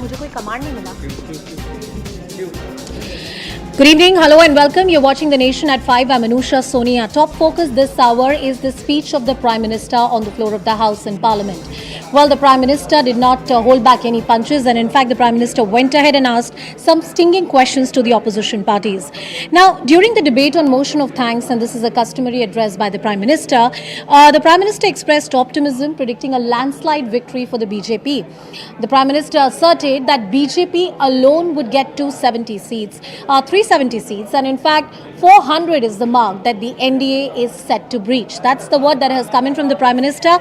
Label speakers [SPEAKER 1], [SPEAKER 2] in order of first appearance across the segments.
[SPEAKER 1] मुझे कोई कमांड नहीं मिला। Good evening, hello and welcome. You're watching The Nation at 5. I'm Anusha Sonia. Top focus this hour is the speech of the Prime Minister on the floor of the House in Parliament. Well, the Prime Minister did not hold back any punches, and in fact the Prime Minister went ahead and asked some stinging questions to the opposition parties. Now, during the debate on motion of thanks, and this is a customary address by the Prime Minister, the Prime Minister expressed optimism, predicting a landslide victory for the BJP. The Prime Minister asserted that BJP alone would get 270 seats, 370 seats, and in fact 400 is the mark that the NDA is set to breach. That's the word that has come in from the Prime Minister.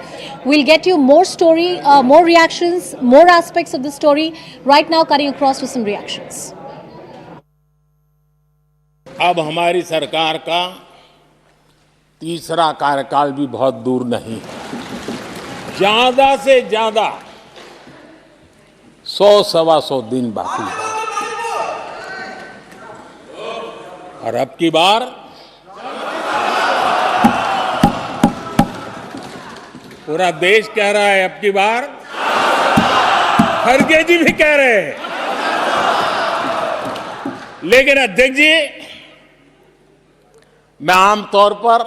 [SPEAKER 1] We'll get you more story, more reactions, more aspects of the story. Right now, cutting across with some reactions.
[SPEAKER 2] अब हमारी सरकार का तीसरा कार्यकाल भी बहुत दूर नहीं, ज्यादा से ज्यादा 100-125 दिन बाकी है। और अब की बार पूरा देश कह रहा है, अब की बार खड़गे जी भी कह रहे हैं। लेकिन अध्यक्ष जी, मैं आमतौर पर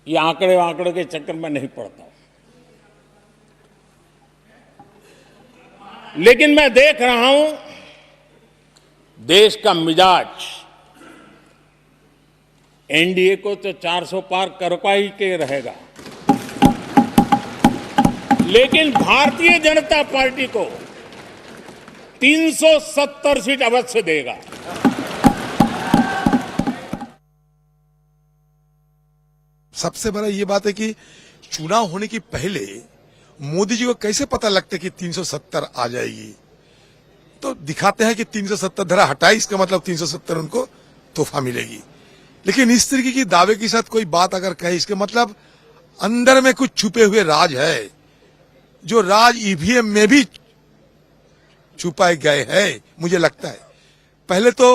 [SPEAKER 2] ये आंकड़े के चक्कर में नहीं पड़ता, लेकिन मैं देख रहा हूं देश का मिजाज एनडीए को तो 400 पार करवा ही के रहेगा, लेकिन भारतीय जनता पार्टी को 370 सीट अवश्य देगा।
[SPEAKER 3] सबसे बड़ा ये बात है कि चुनाव होने की पहले मोदी जी को कैसे पता लगता है कि 370 आ जाएगी, तो दिखाते हैं कि 370 धरा हटाई, इसका मतलब 370 उनको तोहफा मिलेगी। लेकिन इस तरीके की दावे के साथ कोई बात अगर कहे, इसके मतलब अंदर में कुछ छुपे हुए राज है, जो राज ईवीएम में भी छुपाए गए हैं। मुझे लगता है पहले तो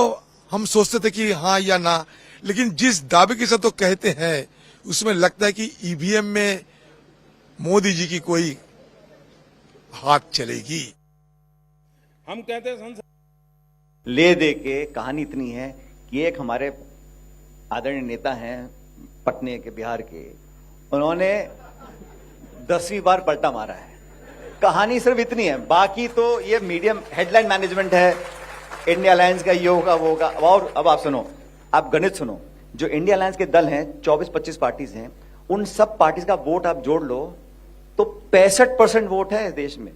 [SPEAKER 3] हम सोचते थे कि हाँ या ना, लेकिन जिस दावे के साथ तो कहते हैं उसमें लगता है कि ईवीएम में मोदी जी की कोई हाथ चलेगी।
[SPEAKER 2] हम कहते हैं
[SPEAKER 4] ले दे के कहानी इतनी है कि एक हमारे आदरणीय नेता हैं पटने के बिहार के, उन्होंने 10वीं बार पलटा मारा है। कहानी सिर्फ इतनी है, बाकी तो ये मीडियम हेडलाइन मैनेजमेंट है, इंडिया अलायंस का ये होगा वो होगा। और अब आप सुनो, आप गणित सुनो, जो इंडिया अलायंस के दल हैं 24-25 पार्टीज हैं, उन सब पार्टीज का वोट आप जोड़ लो तो 65% वोट है इस देश में,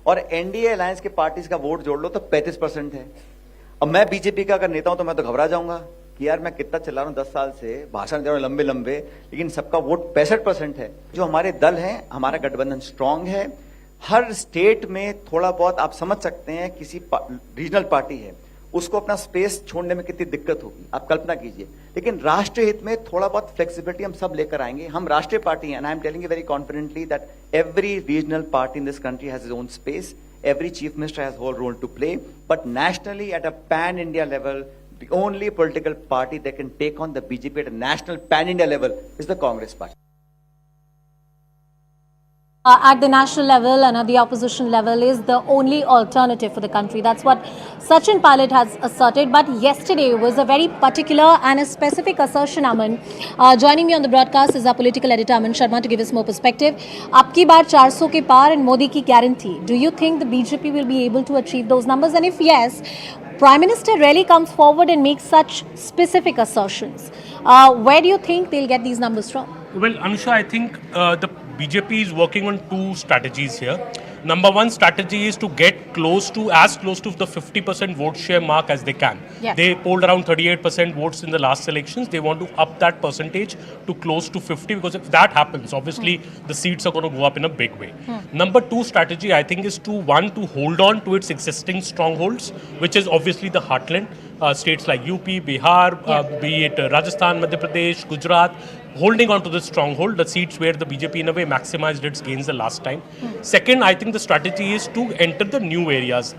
[SPEAKER 4] और एनडीए अलायंस के पार्टीज का वोट जोड़ लो तो 35% है। अब मैं बीजेपी का अगर नेता हूं तो मैं तो घबरा जाऊंगा कि यार मैं कितना चिल्ला रहा हूं 10 साल से, भाषण दे रहा हूं लंबे लंबे, लेकिन सबका वोट 65% है। जो हमारे दल हैं, हमारा गठबंधन स्ट्रांग है। हर स्टेट में थोड़ा बहुत आप समझ सकते हैं, किसी रीजनल पार्टी है उसको अपना स्पेस छोड़ने में कितनी दिक्कत होगी, आप कल्पना कीजिए। लेकिन राष्ट्रीय हित में थोड़ा बहुत फ्लेक्सिबिलिटी हम सब लेकर आएंगे। हम राष्ट्रीय पार्टी हैं, and I am telling you very confidently that every regional party in this country has his own space, every chief minister has a whole role to play, but nationally at a pan-India level, the only political party that can take on the BJP at a national pan-India level is the Congress party.
[SPEAKER 1] At the national level and at the opposition level is the only alternative for the country. That's what Sachin Pilot has asserted. But yesterday was a very particular and a specific assertion, Aman. Joining me on the broadcast is our political editor, Aman Sharma, to give us more perspective. Abki baar 400 ke par and Modi ki guarantee. Do you think the BJP will be able to achieve those numbers? And if yes, Prime Minister really comes forward and makes such specific assertions, where do you think they'll get these numbers from?
[SPEAKER 5] Well, Anusha, I think the BJP is working on two strategies here. Number one strategy is to get as close to the 50% vote share mark as they can.
[SPEAKER 1] Yes.
[SPEAKER 5] They polled around 38% votes in the last elections. They want to up that percentage to close to 50, because if that happens, obviously the seats are going to go up in a big way. Number two strategy, I think, is to hold on to its existing strongholds, which is obviously the heartland. States like UP, Bihar, be it Rajasthan, Madhya Pradesh, Gujarat, holding on to this stronghold, the seats where the BJP in a way maximized its gains the last time. Second, I think the strategy is to enter the new areas,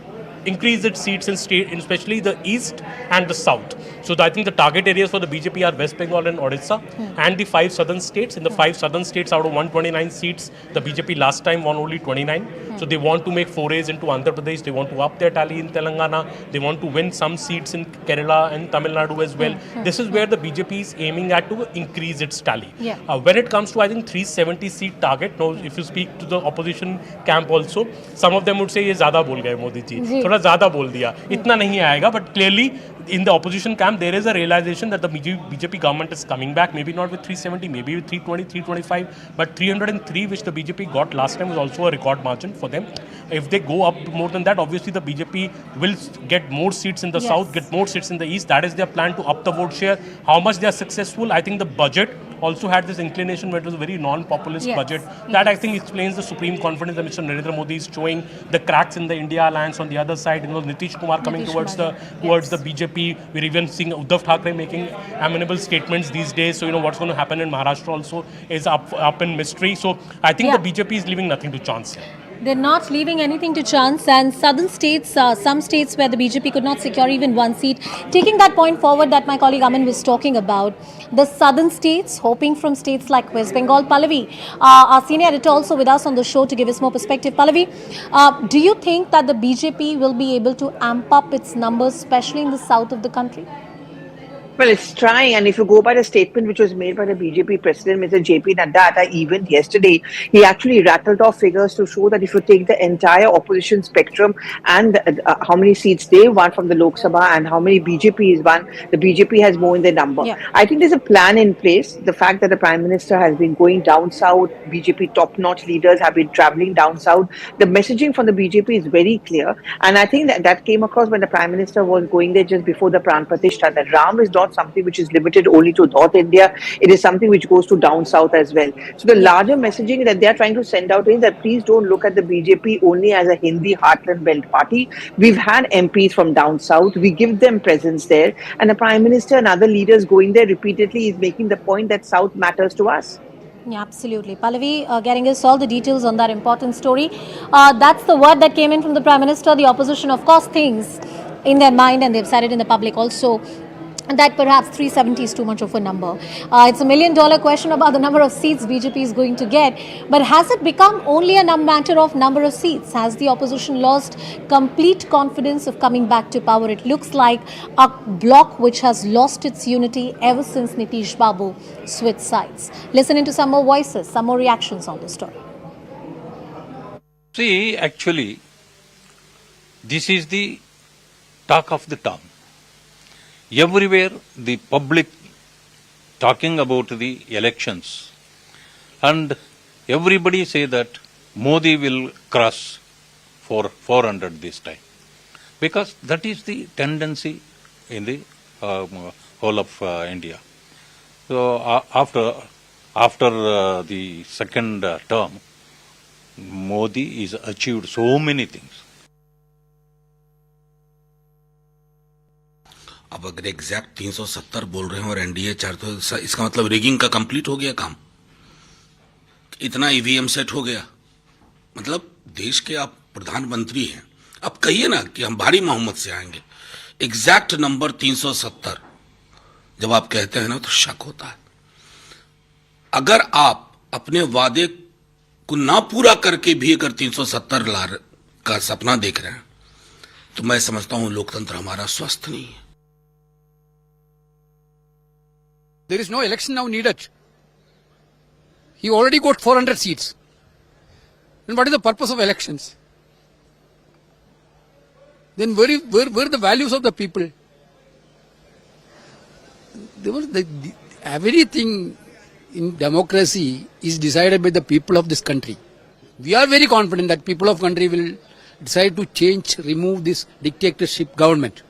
[SPEAKER 5] increase its seats in state, especially the east and the south. So I think the target areas for the BJP are West Bengal and Odisha and the 5 southern states. In the 5 southern states, out of 129 seats, the BJP last time won only 29. So they want to make forays into Andhra Pradesh, they want to up their tally in Telangana, they want to win some seats in Kerala and Tamil Nadu as well. This is where the BJP is aiming at to increase its tally. When it comes to, I think, 370 seat target, now if you speak to the opposition camp also, some of them would say, ye zyada bol gaye Modi ji, thoda zyada bol diya, itna nahi aayega, but clearly in the opposition camp, there is a realization that the BJP government is coming back, maybe not with 370, maybe with 320, 325, but 303, which the BJP got last time, was also a record margin for them. If they go up more than that, obviously the BJP will get more seats in the south, get more seats in the east. That is their plan to up the vote share. How much they are successful, I think the budget also had this inclination where it was a very non-populist budget. That I think explains the supreme confidence that Mr. Narendra Modi is showing. The cracks in the India alliance on the other side, Nitish Kumar coming towards the BJP. We're even seeing Uddhav Thackeray making amenable statements these days. So what's going to happen in Maharashtra also is up in mystery. So I think the BJP is leaving nothing to chance here.
[SPEAKER 1] They're not leaving anything to chance, and southern states, some states where the BJP could not secure even one seat. Taking that point forward that my colleague Aman was talking about, the southern states, hoping from states like West Bengal. Pallavi, our senior editor also with us on the show to give us more perspective. Pallavi, do you think that the BJP will be able to amp up its numbers, especially in the south of the country?
[SPEAKER 6] Well, it's trying, and if you go by the statement which was made by the BJP president, Mr. JP Nadda, at our event yesterday, he actually rattled off figures to show that if you take the entire opposition spectrum and how many seats they won from the Lok Sabha and how many BJP is won, the BJP has more in their number. I think there's a plan in place. The fact that the Prime Minister has been going down south, BJP top-notch leaders have been travelling down south, the messaging from the BJP is very clear, and I think that came across when the Prime Minister was going there just before the Pran Pratishtha, that Ram is not something which is limited only to North India. It is something which goes to down south as well. So the larger messaging that they are trying to send out is that please don't look at the BJP only as a Hindi heartland belt party. We've had MPs from down south. We give them presence there. And the Prime Minister and other leaders going there repeatedly is making the point that South matters to us.
[SPEAKER 1] Yeah, absolutely. Pallavi, getting us all the details on that important story. That's the word that came in from the Prime Minister. The opposition, of course, thinks in their mind, and they've said it in the public also, that perhaps 370 is too much of a number. It's $1 million question about the number of seats BJP is going to get. But has it become only a matter of number of seats? Has the opposition lost complete confidence of coming back to power? It looks like a bloc which has lost its unity ever since Nitish Babu switched sides. Listening to some more voices, some more reactions on the story.
[SPEAKER 7] See, actually, this is the talk of the town. Everywhere the public talking about the elections, and everybody say that Modi will cross 400 this time, because that is the tendency in the whole of India. So after the second term, Modi is achieved so many things.
[SPEAKER 8] अब अगर exact 370 बोल रहे हैं और NDA 400, इसका मतलब rigging का complete हो गया काम, इतना ईवीएम सेट हो गया, मतलब देश के आप प्रधानमंत्री हैं, अब कहिए ना कि हम भारी मोहम्मद से आएंगे। एग्जैक्ट नंबर 370 जब आप कहते हैं ना तो शक होता है। अगर आप अपने वादे को ना पूरा करके भी अगर 370 लार का सपना देख रहे हैं तो मैं समझता हूं लोकतंत्र हमारा स्वस्थ नहीं है।
[SPEAKER 9] There is no election now needed. He already got 400 seats. Then what is the purpose of elections? Then where are the values of the people? Everything in democracy is decided by the people of this country. We are very confident that people of country will decide to change, remove this dictatorship government.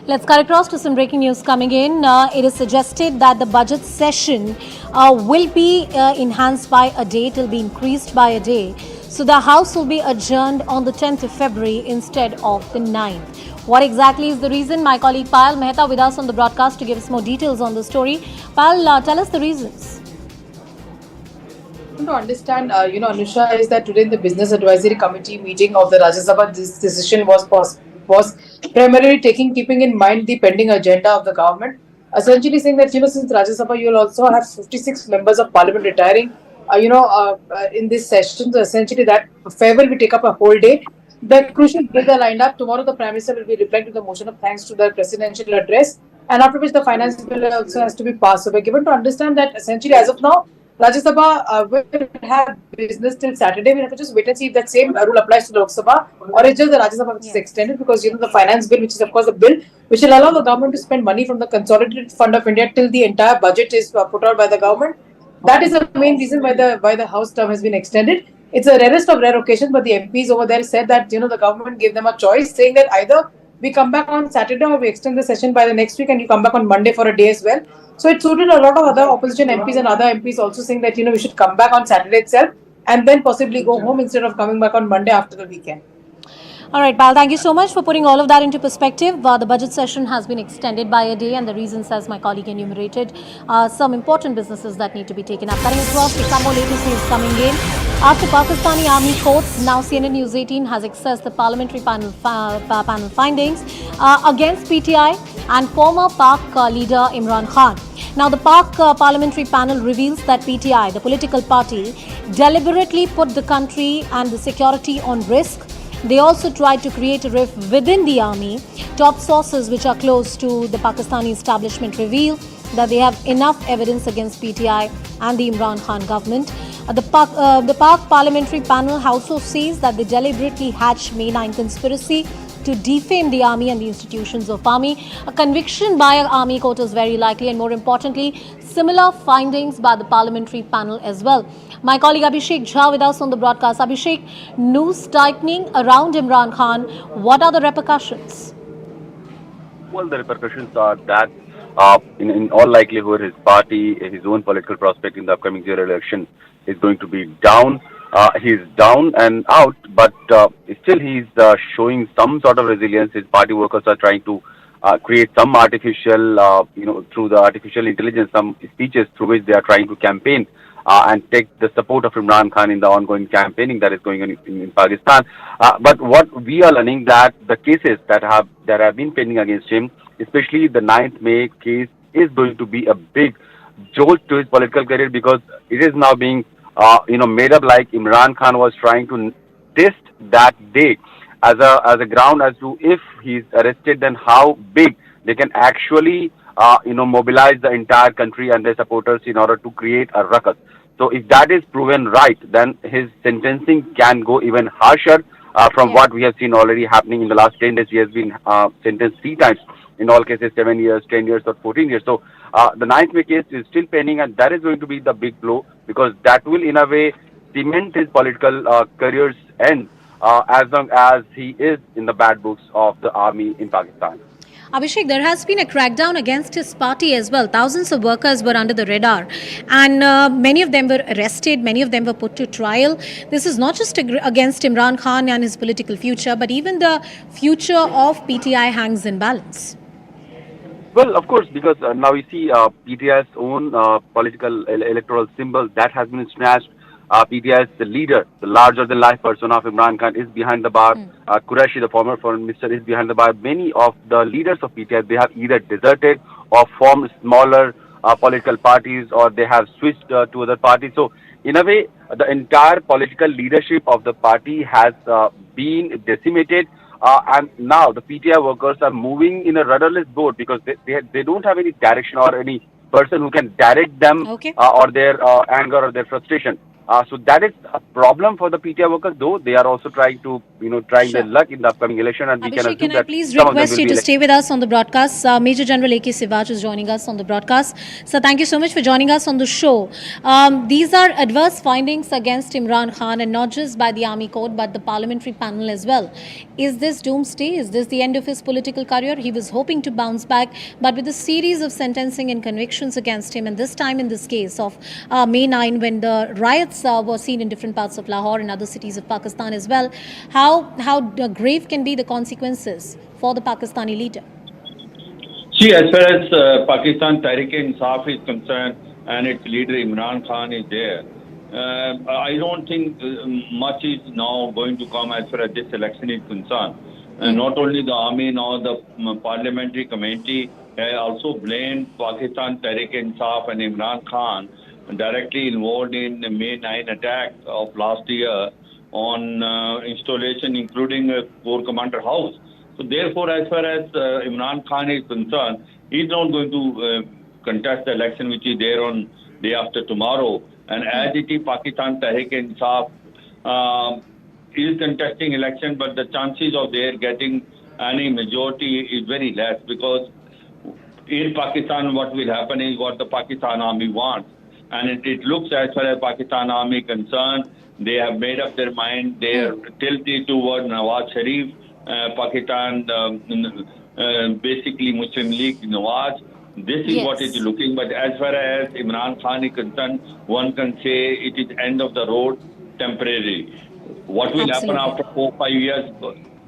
[SPEAKER 1] Let's cut across to some breaking news coming in. It is suggested that the budget session will be enhanced by a day. It will be increased by a day. So the House will be adjourned on the 10th of February instead of the 9th. What exactly is the reason? My colleague Payal Mehta with us on the broadcast to give us more details on the story. Payal, tell us the reasons.
[SPEAKER 10] To understand, Anusha, is that today in the Business Advisory Committee meeting of the Rajya Sabha, this decision was primarily keeping in mind the pending agenda of the government. essentially saying that, since Rajya Sabha, you will also have 56 members of parliament retiring, in this session. So essentially that farewell will take up a whole day. The crucial bills are lined up. Tomorrow, the Prime Minister will be replying to the motion of thanks to the presidential address, and after which the finance bill also has to be passed. So we're given to understand that essentially, as of now, Rajya Sabha will have business till Saturday. We have to just wait and see if that same rule applies to Lok Sabha, or it's just the Rajya Sabha which is extended, because the finance bill, which is of course the bill which will allow the government to spend money from the Consolidated Fund of India till the entire budget is put out by the government. That is the main reason why the House term has been extended. It's a rarest of rare occasions, but the MPs over there said that the government gave them a choice, saying that either we come back on Saturday or we extend the session by the next week, and you come back on Monday for a day as well. So it suited a lot of other opposition MPs and other MPs also saying that we should come back on Saturday itself and then possibly go home instead of coming back on Monday after the weekend.
[SPEAKER 1] All right, Pal, thank you so much for putting all of that into perspective. The budget session has been extended by a day, and the reasons, as my colleague enumerated, some important businesses that need to be taken up. Cutting across, some more latest news coming in. After Pakistani Army courts, now CNN News 18 has accessed the parliamentary panel findings against PTI and former Pak leader Imran Khan. Now, the Pak parliamentary panel reveals that PTI, the political party, deliberately put the country and the security on risk. They also tried to create a rift within the army. Top sources which are close to the Pakistani establishment reveal that they have enough evidence against PTI and the Imran Khan government. The Pak parliamentary panel also says that they deliberately hatched May 9 conspiracy to defame the army and the institutions of army. A conviction by an army court is very likely, and more importantly, similar findings by the parliamentary panel as well. My colleague Abhishek Jha with us on the broadcast. Abhishek, news tightening around Imran Khan. What are the repercussions?
[SPEAKER 11] Well, the repercussions are that in all likelihood, his party, his own political prospect in the upcoming general election is going to be down. He's down and out, but still he's showing some sort of resilience. His party workers are trying to create some artificial, through the artificial intelligence, some speeches through which they are trying to campaign and take the support of Imran Khan in the ongoing campaigning that is going on in Pakistan. But what we are learning that the cases that have been pending against him, especially the 9th May case, is going to be a big jolt to his political career, because it is now being made up like Imran Khan was trying to test that day as a ground as to if he's arrested, then how big they can actually mobilize the entire country and their supporters in order to create a ruckus. So if that is proven right, then his sentencing can go even harsher from what we have seen already happening in the last 10 days. He has been sentenced 3 times, in all cases 7 years, 10 years or 14 years. So the 9th May case is still pending, and that is going to be the big blow, because that will in a way cement his political career's end as long as he is in the bad books of the army in Pakistan.
[SPEAKER 1] Abhishek, there has been a crackdown against his party as well. Thousands of workers were under the radar, and many of them were arrested, many of them were put to trial. This is not just against Imran Khan and his political future, but even the future of PTI hangs in balance.
[SPEAKER 11] Well, of course, because now we see PTI's own political electoral symbol that has been snatched. PTI's the leader, the larger-than-life persona of Imran Khan, is behind the bar. Qureshi, the former foreign minister, is behind the bar. Many of the leaders of PTI, they have either deserted or formed smaller political parties, or they have switched to other parties. So, in a way, the entire political leadership of the party has been decimated. And now the PTI workers are moving in a rudderless boat, because they don't have any direction or any person who can direct them or their anger or their frustration. So that is a problem for the PTI workers, though they are also trying to, trying their luck in the upcoming election. And
[SPEAKER 1] Abhishek,
[SPEAKER 11] we can assume
[SPEAKER 1] can I
[SPEAKER 11] that
[SPEAKER 1] please request you to stay with us on the broadcast? Major General A.K. Sivaj is joining us on the broadcast. So thank you so much for joining us on the show. These are adverse findings against Imran Khan, and not just by the army court, but the parliamentary panel as well. Is this doomsday? Is this the end of his political career? He was hoping to bounce back, but with a series of sentencing and convictions against him, and this time in this case of May 9, when the riots were seen in different parts of Lahore and other cities of Pakistan as well, how grave can be the consequences for the Pakistani leader?
[SPEAKER 12] See, as far as Pakistan Tehreek-e-Insaf is concerned and its leader Imran Khan is there, I don't think much is now going to come as far as this election is concerned. Not only the army, now the parliamentary committee also blamed Pakistan Tehreek-e-Insaf and Imran Khan directly involved in the May 9 attack of last year on installation, including a Corps Commander House. So therefore, as far as Imran Khan is concerned, he's not going to contest the election which is there on day after tomorrow. And as it is, Pakistan Tehreek-e-Insaf is contesting election, but the chances of their getting any majority is very less, because in Pakistan what will happen is what the Pakistan army wants. And it looks, as far as Pakistan army concerned, they have made up their mind. They are tilted toward Nawaz Sharif, Pakistan, basically Muslim League Nawaz. This is what it is looking. But as far as Imran Khan is concerned, one can say it is end of the road temporarily. What will happen after 4-5 years?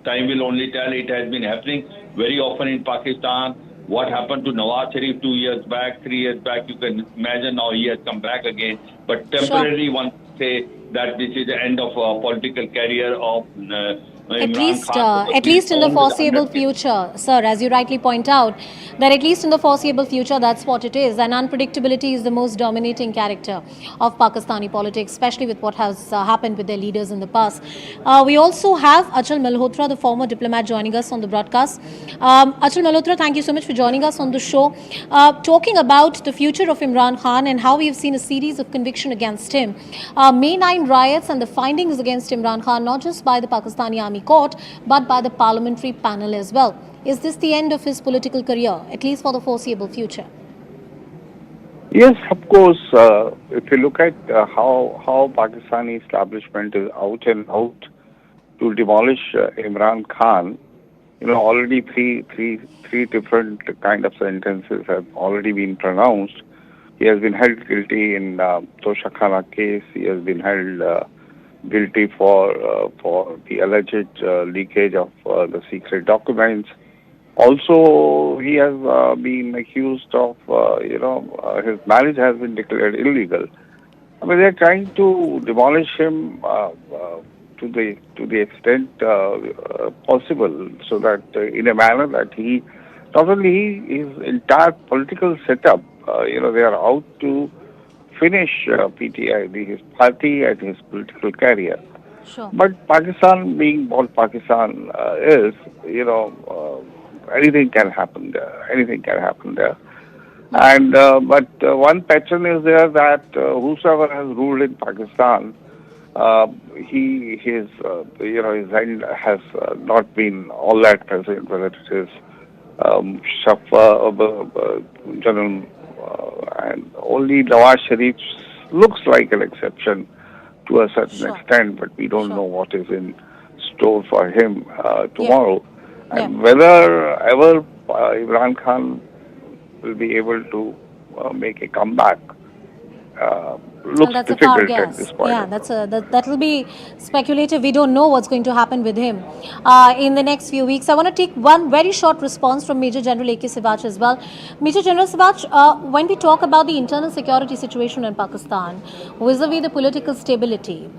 [SPEAKER 12] Time will only tell. It has been happening very often in Pakistan. What happened to Nawaz Sharif 2 years back, 3 years back, you can imagine now he has come back again. But temporarily one say that this is the end of a political career of Imran Khan.
[SPEAKER 1] At least in the foreseeable future, sir, as you rightly point out, that at least in the foreseeable future, that's what it is. And unpredictability is the most dominating character of Pakistani politics, especially with what has happened with their leaders in the past. We also have Achal Malhotra, the former diplomat, joining us on the broadcast. Achal Malhotra, thank you so much for joining us on the show. Talking about the future of Imran Khan and how we have seen a series of conviction against him. May 9 riots and the findings against Imran Khan, not just by the Pakistani Army Court, but by the parliamentary panel as well. Is this the end of his political career, at least for the foreseeable future?
[SPEAKER 13] Yes, of course. If you look at how Pakistani establishment is out and out to demolish Imran Khan, already three different kind of sentences have already been pronounced. He has been held guilty in Toshakhana case. He has been held guilty for the alleged leakage of the secret documents. Also, he has been accused of, his marriage has been declared illegal. I mean, they're trying to demolish him to the extent possible, so that in a manner that he, not only his entire political setup, they are out to finish PTI, his party and his political career.
[SPEAKER 1] Sure.
[SPEAKER 13] But Pakistan, being what Pakistan is, anything can happen there. Anything can happen there. And but one pattern is there that whosoever has ruled in Pakistan, his end has not been all that present, whether it is General, and only Nawaz Sharif looks like an exception to a certain extent, but we don't know what is in store for him tomorrow. And whether ever Imran Khan will be able to make a comeback looks difficult at this point.
[SPEAKER 1] Yeah, that will be speculative. We don't know what's going to happen with him in the next few weeks. I want to take one very short response from Major General A.K. Sivach as well. Major General Sivach, when we talk about the internal security situation in Pakistan, vis-a-vis the political stability,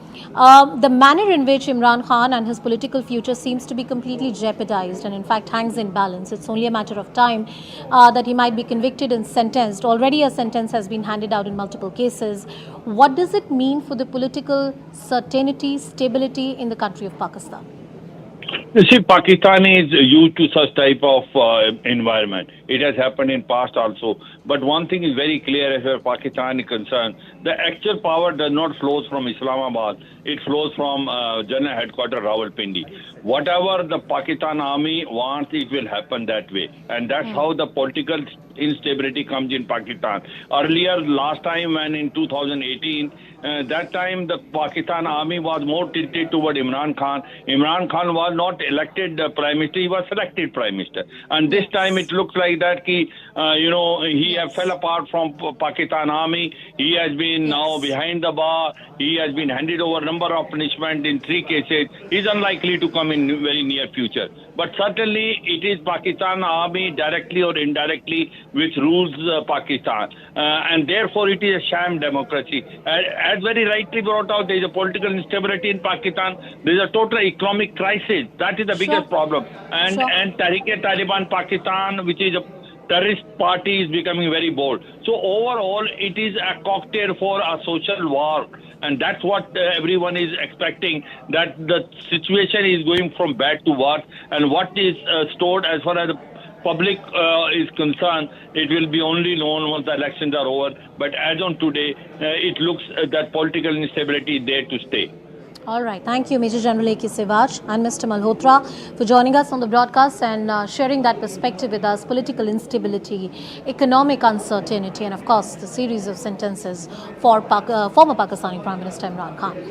[SPEAKER 1] the manner in which Imran Khan and his political future seems to be completely jeopardized and in fact hangs in balance. It's only a matter of time that he might be convicted and sentenced. Already a sentence has been handed out in multiple cases. What does it mean for the political certainty, stability in the country of Pakistan?
[SPEAKER 12] You see, Pakistan is used to such type of environment. It has happened in past also. But one thing is very clear as far as Pakistan is concerned. The actual power does not flow from Islamabad. It flows from General Headquarters Rawalpindi. Whatever the Pakistan army wants, it will happen that way. And that's how the political instability comes in Pakistan. Earlier, last time when in 2018, that time the Pakistan army was more tilted toward Imran Khan. Imran Khan was not elected Prime Minister, he was selected Prime Minister. And this time it looks like that he fell apart from Pakistan army. He has been now behind the bar. He has been handed over a number of punishment in 3 cases. He is unlikely to come in very near future. But certainly it is Pakistan army directly or indirectly which rules Pakistan. And therefore it is a sham democracy. As very rightly brought out, there is a political instability in Pakistan. There is a total economic crisis. That is the biggest problem. And Tehreek-e-Taliban Pakistan, which is terrorist party is becoming very bold. So overall, it is a cocktail for a social war. And that's what everyone is expecting, that the situation is going from bad to worse. And what is stored as far as the public is concerned, it will be only known once the elections are over. But as on today, it looks that political instability is there to stay.
[SPEAKER 1] All right. Thank you, Major General A.K. Sewaj and Mr. Malhotra, for joining us on the broadcast and sharing that perspective with us. Political instability, economic uncertainty, and of course, the series of sentences for former Pakistani Prime Minister Imran Khan.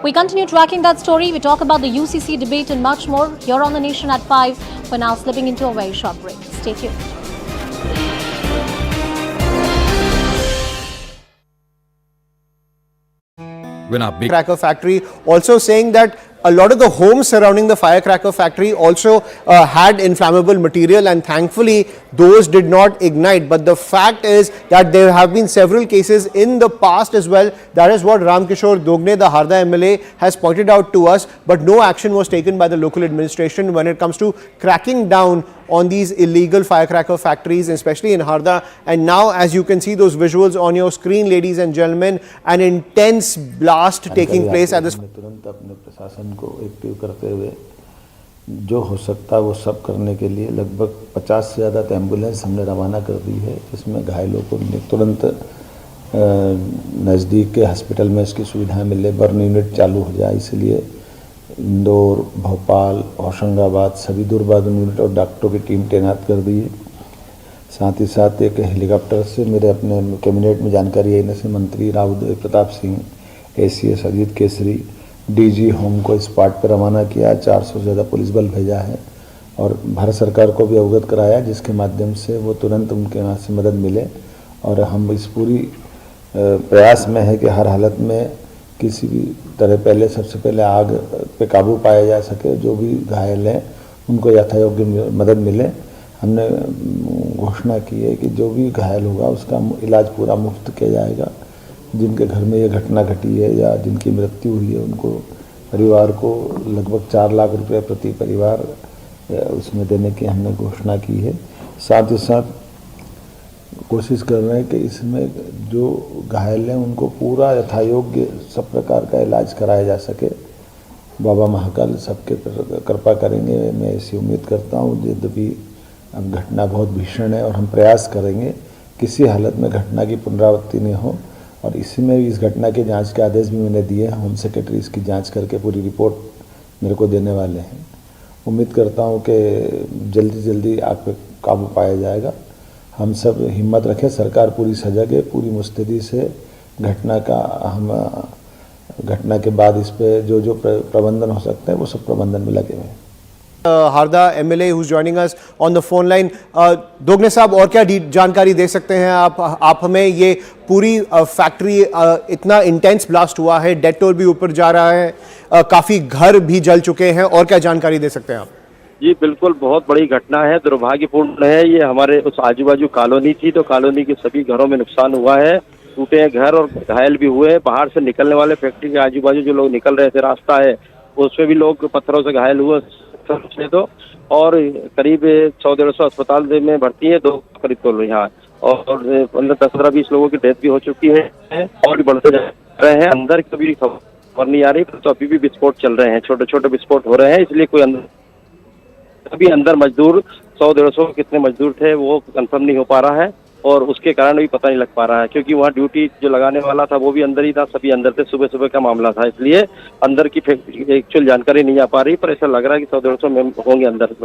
[SPEAKER 1] We continue tracking that story. We talk about the UCC debate and much more here on The Nation at 5. For now, slipping into a very short break. Stay tuned.
[SPEAKER 14] When our big firecracker factory, also saying that a lot of the homes surrounding the firecracker factory also had inflammable material, and thankfully those did not ignite. But the fact is that there have been several cases in the past as well. That is what Ramkishore Dogne, the Harda MLA, has pointed out to us, but no action was taken by the local administration when it comes to cracking down on these illegal firecracker factories, especially in Harda. And now, as you can see those visuals on your screen, ladies and gentlemen, an intense blast taking place at this.
[SPEAKER 15] तुरंत अपने प्रशासन को active करते हुए जो हो सकता वो सब करने के लिए लगभग 50 से ज़्यादा एम्बुलेंस हमने रवाना कर दी है, जिसमें घायलों को तुरंत नज़दीक के हॉस्पिटल में इसकी सुविधाएं मिले, बर्न यूनिट चालू हो जाए, इसलिए इंदौर, भोपाल, होशंगाबाद सभी दूरबर्न यूनिट और डॉक्टरों की टीम तैनात कर दी है। साथ ही साथ एक हेलीकॉप्टर से मेरे अपने कैबिनेट में जानकारी आई से मंत्री Rao Pratap Singh, ACS Ajit Kesari, DG home को स्पॉट पर रवाना किया, 400 से ज़्यादा पुलिस बल भेजा है और भारत सरकार को भी अवगत कराया, जिसके माध्यम से वो तुरंत उनके वहाँ से मदद मिले। और हम इस पूरी प्रयास में है कि हर हालत में किसी भी तरह सबसे पहले आग पे काबू पाया जा सके, जो भी घायल हैं उनको यथायोग्य मदद मिले। हमने घोषणा की है कि जो भी घायल होगा उसका इलाज पूरा मुफ्त किया जाएगा। जिनके घर में ये घटना घटी है या जिनकी मृत्यु हुई है, उनको परिवार को लगभग 4 लाख रुपए प्रति परिवार उसमें देने की हमने घोषणा की है। साथ ही साथ कोशिश कर रहे हैं कि इसमें जो घायल हैं उनको पूरा यथायोग्य सब प्रकार का इलाज कराया जा सके। बाबा महाकाल सबके कृपा करेंगे, मैं ऐसी उम्मीद करता हूँ। यद्यपि अब घटना बहुत भीषण है और हम प्रयास करेंगे किसी हालत में घटना की पुनरावृत्ति नहीं हो, और इसी में इस घटना के जांच के आदेश भी मैंने दिए हैं। होम सेक्रेटरी इसकी जांच करके पूरी रिपोर्ट मेरे को देने वाले हैं। उम्मीद करता हूं कि जल्दी जल्दी आग पे काबू पाया जाएगा। हम सब हिम्मत रखें, सरकार पूरी सजग है, पूरी मुस्तैदी से घटना के बाद इस पे जो प्रबंधन हो सकते हैं वो सब प्रबंधन में लगे हुए हैं।
[SPEAKER 14] Harda MLA who's joining us on the phone line. Dogne साहब, और क्या जानकारी दे सकते हैं आप हमें? ये पूरी फैक्ट्री इतना इंटेंस ब्लास्ट हुआ है, डेथ टोल भी ऊपर जा रहा है, काफी घर भी जल चुके हैं, और क्या जानकारी दे सकते हैं आप?
[SPEAKER 16] जी बिल्कुल, बहुत बड़ी घटना है, दुर्भाग्यपूर्ण है। ये हमारे उस आजू बाजू कॉलोनी थी, तो कॉलोनी के सभी घरों में नुकसान हुआ है, टूटे हैं घर और घायल भी हुए हैं। बाहर से निकलने वाले फैक्ट्री के आजू बाजू जो लोग निकल रहे थे, रास्ता है उसमें भी लोग पत्थरों से घायल हुए तो, और करीब 100-150 अस्पताल में भर्ती है, 2 करीब तो यहाँ, और 15-20 लोगों की डेथ भी हो चुकी है और बढ़ते जा रहे हैं। अंदर कभी खबर नहीं आ रही, तो अभी भी विस्फोट चल रहे हैं, छोटे छोटे विस्फोट हो रहे हैं, इसलिए कोई अभी अंदर मजदूर 100-150 कितने मजदूर थे वो कंफर्म नहीं हो पा रहा है, और उसके कारण भी पता नहीं लग पा रहा है, क्योंकि वहाँ ड्यूटी जो लगाने वाला था वो भी अंदर ही था, सभी अंदर थे, सुबह सुबह का मामला था, इसलिए अंदर की एक्चुअल जानकारी नहीं आ पा रही, पर ऐसा लग रहा है कि 100-150 में होंगे अंदर।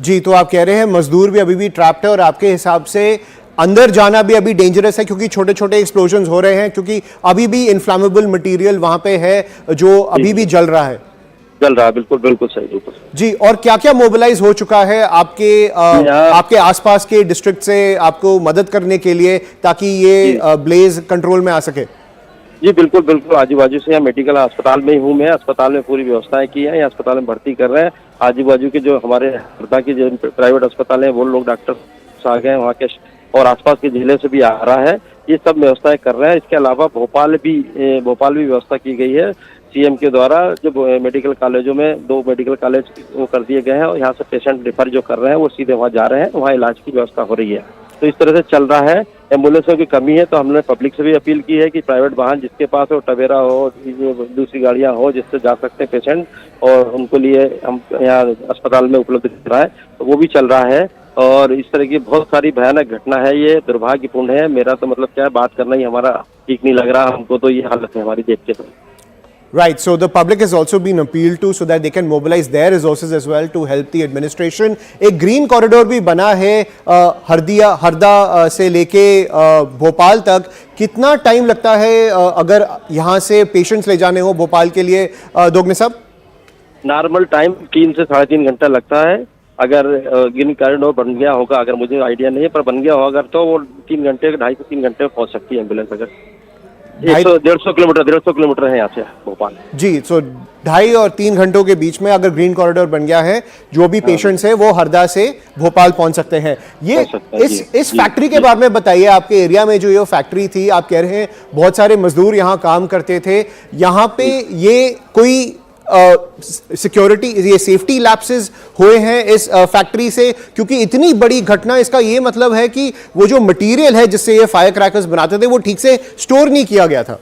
[SPEAKER 14] जी, तो आप कह रहे हैं मजदूर भी अभी भी ट्रैप्ड है, और आपके हिसाब से अंदर जाना भी अभी डेंजरस है, क्योंकि छोटे छोटे एक्सप्लोजन हो रहे हैं, क्योंकि अभी भी इन्फ्लेमेबल मटीरियल वहां पे है जो अभी भी जल रहा है?
[SPEAKER 16] चल रहा है, बिल्कुल बिल्कुल सही, बिल्कुल
[SPEAKER 14] जी। और क्या क्या मोबिलाइज हो चुका है आपके आसपास के डिस्ट्रिक्ट से आपको मदद करने के लिए, ताकि ये ब्लेज कंट्रोल में आ सके?
[SPEAKER 16] जी बिल्कुल बिल्कुल, आजू बाजू से यहाँ मेडिकल अस्पताल में ही हूँ मैं, अस्पताल में पूरी व्यवस्थाएं की है, यहाँ अस्पताल में भर्ती कर रहे हैं। आजू बाजू के जो हमारे हरदा के जो प्राइवेट अस्पताल है वो लोग डॉक्टर आ गए वहाँ के, और आसपास के जिले से भी आ रहा है, ये सब व्यवस्थाएं कर रहे हैं। इसके अलावा भोपाल भी व्यवस्था की गई है। सीएम के द्वारा जो मेडिकल कॉलेजों में 2 मेडिकल कॉलेज वो कर दिए गए हैं और यहाँ से पेशेंट रेफर जो कर रहे हैं वो सीधे वहाँ जा रहे हैं, वहाँ इलाज की व्यवस्था हो रही है। तो इस तरह से चल रहा है। एम्बुलेंसों की कमी है तो हमने पब्लिक से भी अपील की है कि प्राइवेट वाहन जिसके पास हो, टवेरा हो, दूसरी गाड़ियां हो जिससे जा सकते हैं पेशेंट और उनको लिए हम यहाँ अस्पताल में उपलब्ध कराएं, तो वो भी चल रहा है। और इस तरह की बहुत सारी भयानक घटना है, ये दुर्भाग्यपूर्ण है। मेरा तो मतलब क्या है, बात करना ही हमारा ठीक नहीं लग रहा हमको, तो ये हालत है हमारी देख के। तो
[SPEAKER 14] Right, so the public has also been appealed to so that they can mobilize their resources as well to help the administration. एक green corridor भी बना है हरदा से लेके भोपाल तक। कितना टाइम लगता है अगर यहाँ से पेशेंट्स ले जाने हो भोपाल के लिए, दोगने साहब?
[SPEAKER 16] नॉर्मल टाइम 3 से 3.5 घंटा लगता है। अगर ग्रीन कॉरिडोर बन गया होगा, अगर मुझे आइडिया नहीं है, पर बन गया होगा तो वो 3 घंटे 2.5 से 3 घंटे में पहुंच सकती है एम्बुलेंस। अगर 150 किलोमीटर है यहाँ से भोपाल। जी, सो
[SPEAKER 14] 2.5 और 3 घंटों के बीच में अगर ग्रीन कॉरिडोर बन गया है, जो भी पेशेंट्स हैं वो हरदा से भोपाल पहुंच सकते हैं। ये इस फैक्ट्री के बारे में बताइए। आपके एरिया में जो ये फैक्ट्री थी, आप कह रहे हैं बहुत सारे मजदूर यहाँ काम करते थे, यहाँ पे ये कोई सिक्योरिटी ये सेफ्टी लैप्सेस हुए हैं इस फैक्ट्री से? क्योंकि इतनी बड़ी घटना, इसका ये मतलब है कि वो जो मटेरियल है जिससे ये फायर क्रैकर्स बनाते थे वो ठीक से स्टोर नहीं किया गया था।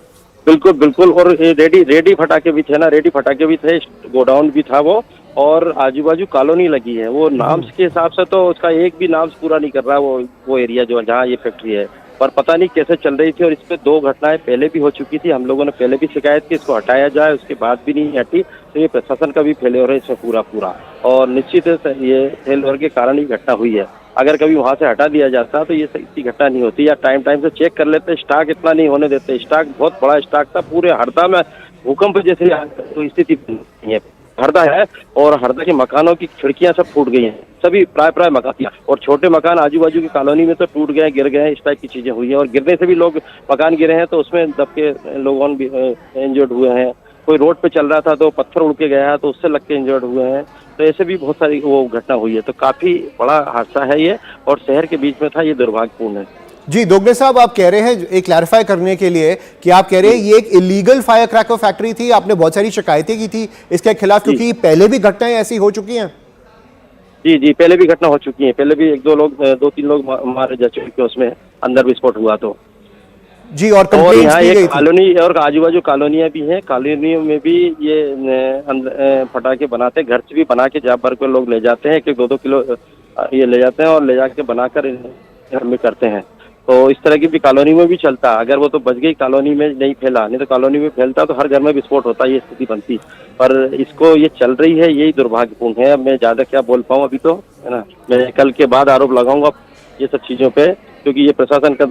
[SPEAKER 16] बिल्कुल बिल्कुल। और रेडी फटाके भी थे ना, रेडी फटाके भी थे, गोडाउन भी था वो, और आजू बाजू कॉलोनी लगी है। वो नाम्स के हिसाब से तो उसका एक भी नाम्स पूरा नहीं कर रहा वो एरिया जो जहाँ ये फैक्ट्री है, पर पता नहीं कैसे चल रही थी। और इस पे 2 घटनाएं पहले भी हो चुकी थी, हम लोगों ने पहले भी शिकायत की इसको हटाया जाए, उसके बाद भी नहीं हटी। तो ये प्रशासन का भी फेलियर है इसमें पूरा, और निश्चित ये फेलियर के कारण ही घटना हुई है। अगर कभी वहां से हटा दिया जाता तो ये इतनी घटना नहीं होती, या टाइम से चेक कर लेते, स्टॉक इतना नहीं होने देते। स्टॉक बहुत बड़ा स्टॉक था, पूरे हरदा में भूकंप जैसी तो स्थिति नहीं है। हरदा है और हरदा के मकानों की खिड़कियां सब फूट गई हैं, सभी प्राय मकान, और छोटे मकान आजू बाजू की कॉलोनी में तो टूट गए, गिर गए, इस टाइप की चीजें हुई हैं। और गिरने से भी लोग मकान गिरे हैं तो उसमें दब के लोगों भी इंजर्ड हुए हैं। कोई रोड पे चल रहा था तो पत्थर उड़ के गया तो उससे लग के इंजर्ड हुए हैं। तो ऐसे भी बहुत सारी वो घटना हुई है। तो काफी बड़ा हादसा है ये, और शहर के बीच में था, ये दुर्भाग्यपूर्ण है।
[SPEAKER 14] जी, दोगने साहब, आप कह रहे हैं, एक क्लैरिफाई करने के लिए, कि आप कह रहे हैं ये एक इलीगल फायर क्रैकर फैक्ट्री थी, आपने बहुत सारी शिकायतें की थी इसके खिलाफ, क्योंकि पहले भी घटनाएं ऐसी हो चुकी हैं।
[SPEAKER 16] जी, पहले भी घटना हो चुकी है, पहले भी 2-3 लोग मारे जा चुके, उसमें अंदर विस्फोट हुआ तो।
[SPEAKER 14] जी, और
[SPEAKER 16] यहाँ एक कॉलोनी और आजू बाजू कॉलोनियां भी हैं, कॉलोनियों में भी ये फटाके बनाते, घर से भी बना के जहाँ भर के लोग ले जाते हैं, 1-2 किलो ये ले जाते हैं और ले जाके बनाकर घर में करते हैं। तो इस तरह की भी कॉलोनी में भी चलता। अगर वो तो बच गई, कॉलोनी में नहीं फैला, नहीं तो कॉलोनी में फैलता तो हर घर में विस्फोट होता, ये स्थिति बनती। पर इसको ये चल रही है, यही दुर्भाग्यपूर्ण है। अब मैं ज्यादा क्या बोल पाऊँ अभी, तो है ना, मैं कल के बाद आरोप लगाऊंगा ये सब चीजों पे, क्योंकि ये प्रशासन का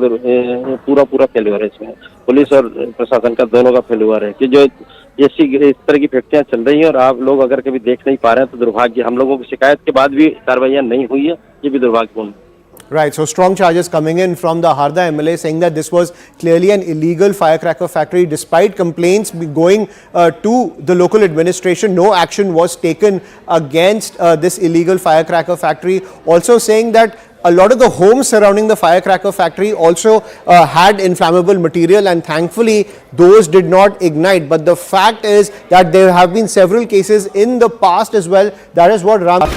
[SPEAKER 16] पूरा फेल्यूर है इसमें, पुलिस और प्रशासन का दोनों का फेल्यूर है कि जो इस तरह की फैक्ट्रियां चल रही हैं और आप लोग अगर कभी देख नहीं पा रहे हैं तो दुर्भाग्य। हम लोगों की शिकायत के बाद भी कार्रवाइयां नहीं हुई है, ये भी दुर्भाग्यपूर्ण है।
[SPEAKER 14] Right, so strong charges coming in from the Harda MLA saying that this was clearly an illegal firecracker factory. Despite complaints going to the local administration, no action was taken against this illegal firecracker factory. Also saying that a lot of the homes surrounding the firecracker factory also had inflammable material, and thankfully those did not ignite. But the fact is that there have been several cases in the past as well. That is what Ram...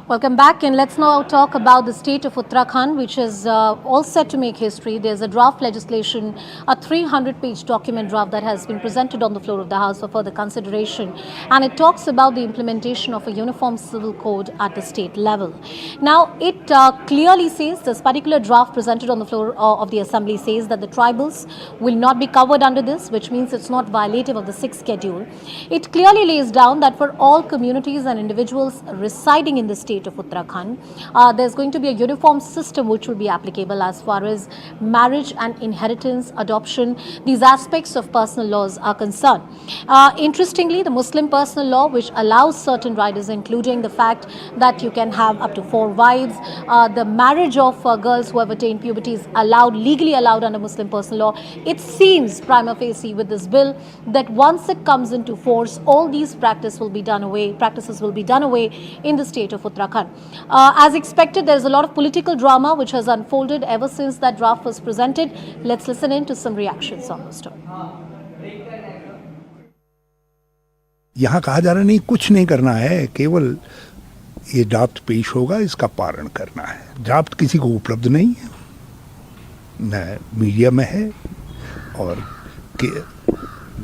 [SPEAKER 1] Welcome back, and let's now talk about the state of Uttarakhand, which is all set to make history. There's a draft legislation, a 300-page document draft that has been presented on the floor of the House for further consideration, and it talks about the implementation of a uniform civil code at the state level. Now, it clearly says, this particular draft presented on the floor of the Assembly says that the tribals will not be covered under this, which means it's not violative of the 6th schedule. It clearly lays down that for all communities and individuals residing in the state of Uttarakhand, there's going to be a uniform system which will be applicable as far as marriage and inheritance, adoption, these aspects of personal laws are concerned. Interestingly, the Muslim personal law, which allows certain riders, including the fact that you can have up to 4 wives, the marriage of girls who have attained puberty is allowed, legally allowed under Muslim personal law. It seems prima facie with this bill that once it comes into force, all these practices will be done away in the state of Uttarakhand. Uttarakhand. As expected, there is a lot of political drama which has unfolded ever since that draft was presented. Let's listen in to some reactions on the story.
[SPEAKER 17] यहाँ कहा जा रहा नहीं, कुछ नहीं करना है, केवल ये ड्राफ्ट पेश होगा, इसका पालन करना है। ड्राफ्ट किसी को उपलब्ध नहीं है, न मीडिया में है, और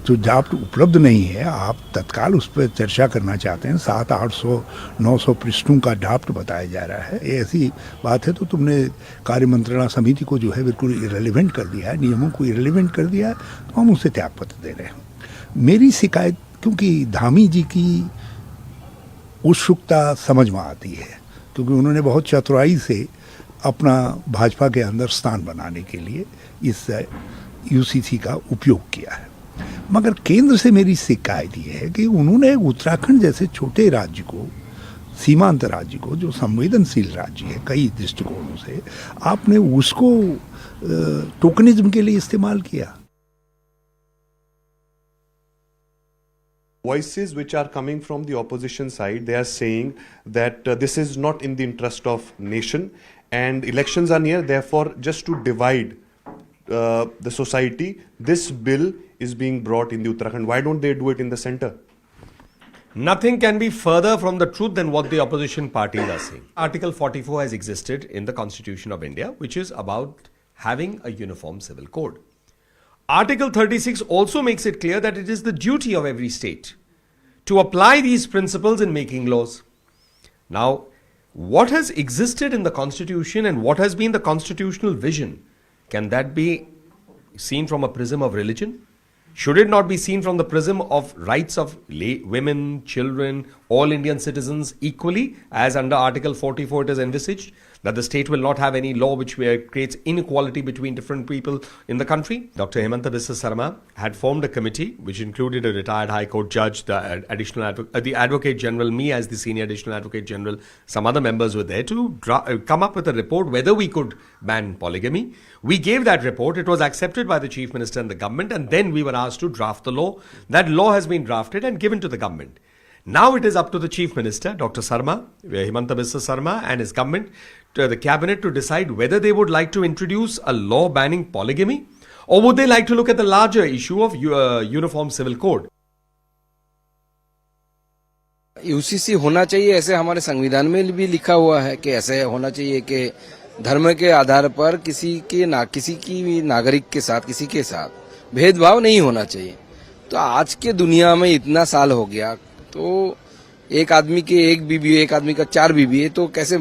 [SPEAKER 17] जो ड्राफ्ट उपलब्ध नहीं है, आप तत्काल उस पर चर्चा करना चाहते हैं। 700-800-900 पृष्ठों का ड्राफ्ट बताया जा रहा है। ऐसी बात है तो तुमने कार्य मंत्रणा समिति को जो है बिल्कुल इरेलीवेंट कर दिया है, नियमों को इरेलीवेंट कर दिया है, तो हम उसे त्यागपत्र दे रहे हैं। मेरी शिकायत, क्योंकि धामी जी की उत्सुकता समझ में आती है, क्योंकि उन्होंने बहुत चतुराई से अपना भाजपा के अंदर स्थान बनाने के लिए इस यूसीसी का उपयोग किया है। मगर केंद्र से मेरी शिकायत ये है कि उन्होंने उत्तराखंड जैसे छोटे राज्य को, सीमांत राज्य को, जो संवेदनशील राज्य है कई दृष्टिकोणों से, आपने उसको टोकनिज्म के लिए इस्तेमाल किया।
[SPEAKER 18] Voices which are coming from the opposition side, they are saying that this is not in the interest of nation and elections are near, therefore just to divide the society, this bill is being brought in the Uttarakhand. Why don't they do it in the center?
[SPEAKER 19] Nothing can be further from the truth than what the opposition parties are saying. Article 44 has existed in the Constitution of India, which is about having a uniform civil code. Article 36 also makes it clear that it is the duty of every state to apply these principles in making laws. Now, what has existed in the Constitution and what has been the constitutional vision, can that be seen from a prism of religion? Should it not be seen from the prism of rights of women, children, all Indian citizens equally, as under Article 44 it is envisaged, that the state will not have any law which creates inequality between different people in the country? Dr. Hemanta Biswa Sarma had formed a committee which included a retired High Court judge, the Advocate General, me as the Senior Additional Advocate General, some other members were there to come up with a report whether we could ban polygamy. We gave that report. It was accepted by the Chief Minister and the government, and then we were asked to draft the law. That law has been drafted and given to the government. Now it is up to the Chief Minister, Dr. Sarma, Hemanta Biswa Sarma, and his government, to the cabinet, to decide whether they would like to introduce a law banning polygamy, or would they like to look at the larger issue of uniform civil code.
[SPEAKER 9] UCC होना चाहिए, ऐसे हमारे संविधान में भी लिखा हुआ है कि ऐसे होना चाहिए कि धर्म के आधार पर किसी की नागरिक के साथ, किसी के साथ भेदभाव नहीं होना चाहिए। तो आज के दुनिया में इतना साल हो गया, तो एक आदमी के एक बीबी, एक आदमी का 4 बीबी है, तो कैसे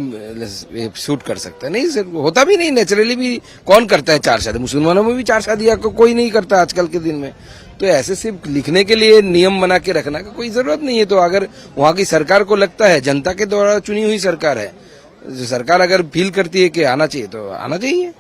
[SPEAKER 9] शूट कर सकता है? नहीं सर, होता भी नहीं, नेचुरली भी कौन करता है 4 शादी? मुसलमानों में भी 4 शादियां कोई नहीं करता आजकल के दिन में। तो ऐसे सिर्फ लिखने के लिए नियम बना के रखना का कोई जरूरत नहीं है। तो अगर वहाँ की सरकार को लगता है, जनता के द्वारा चुनी हुई सरकार है, सरकार अगर फील करती है कि आना चाहिए तो आना चाहिए।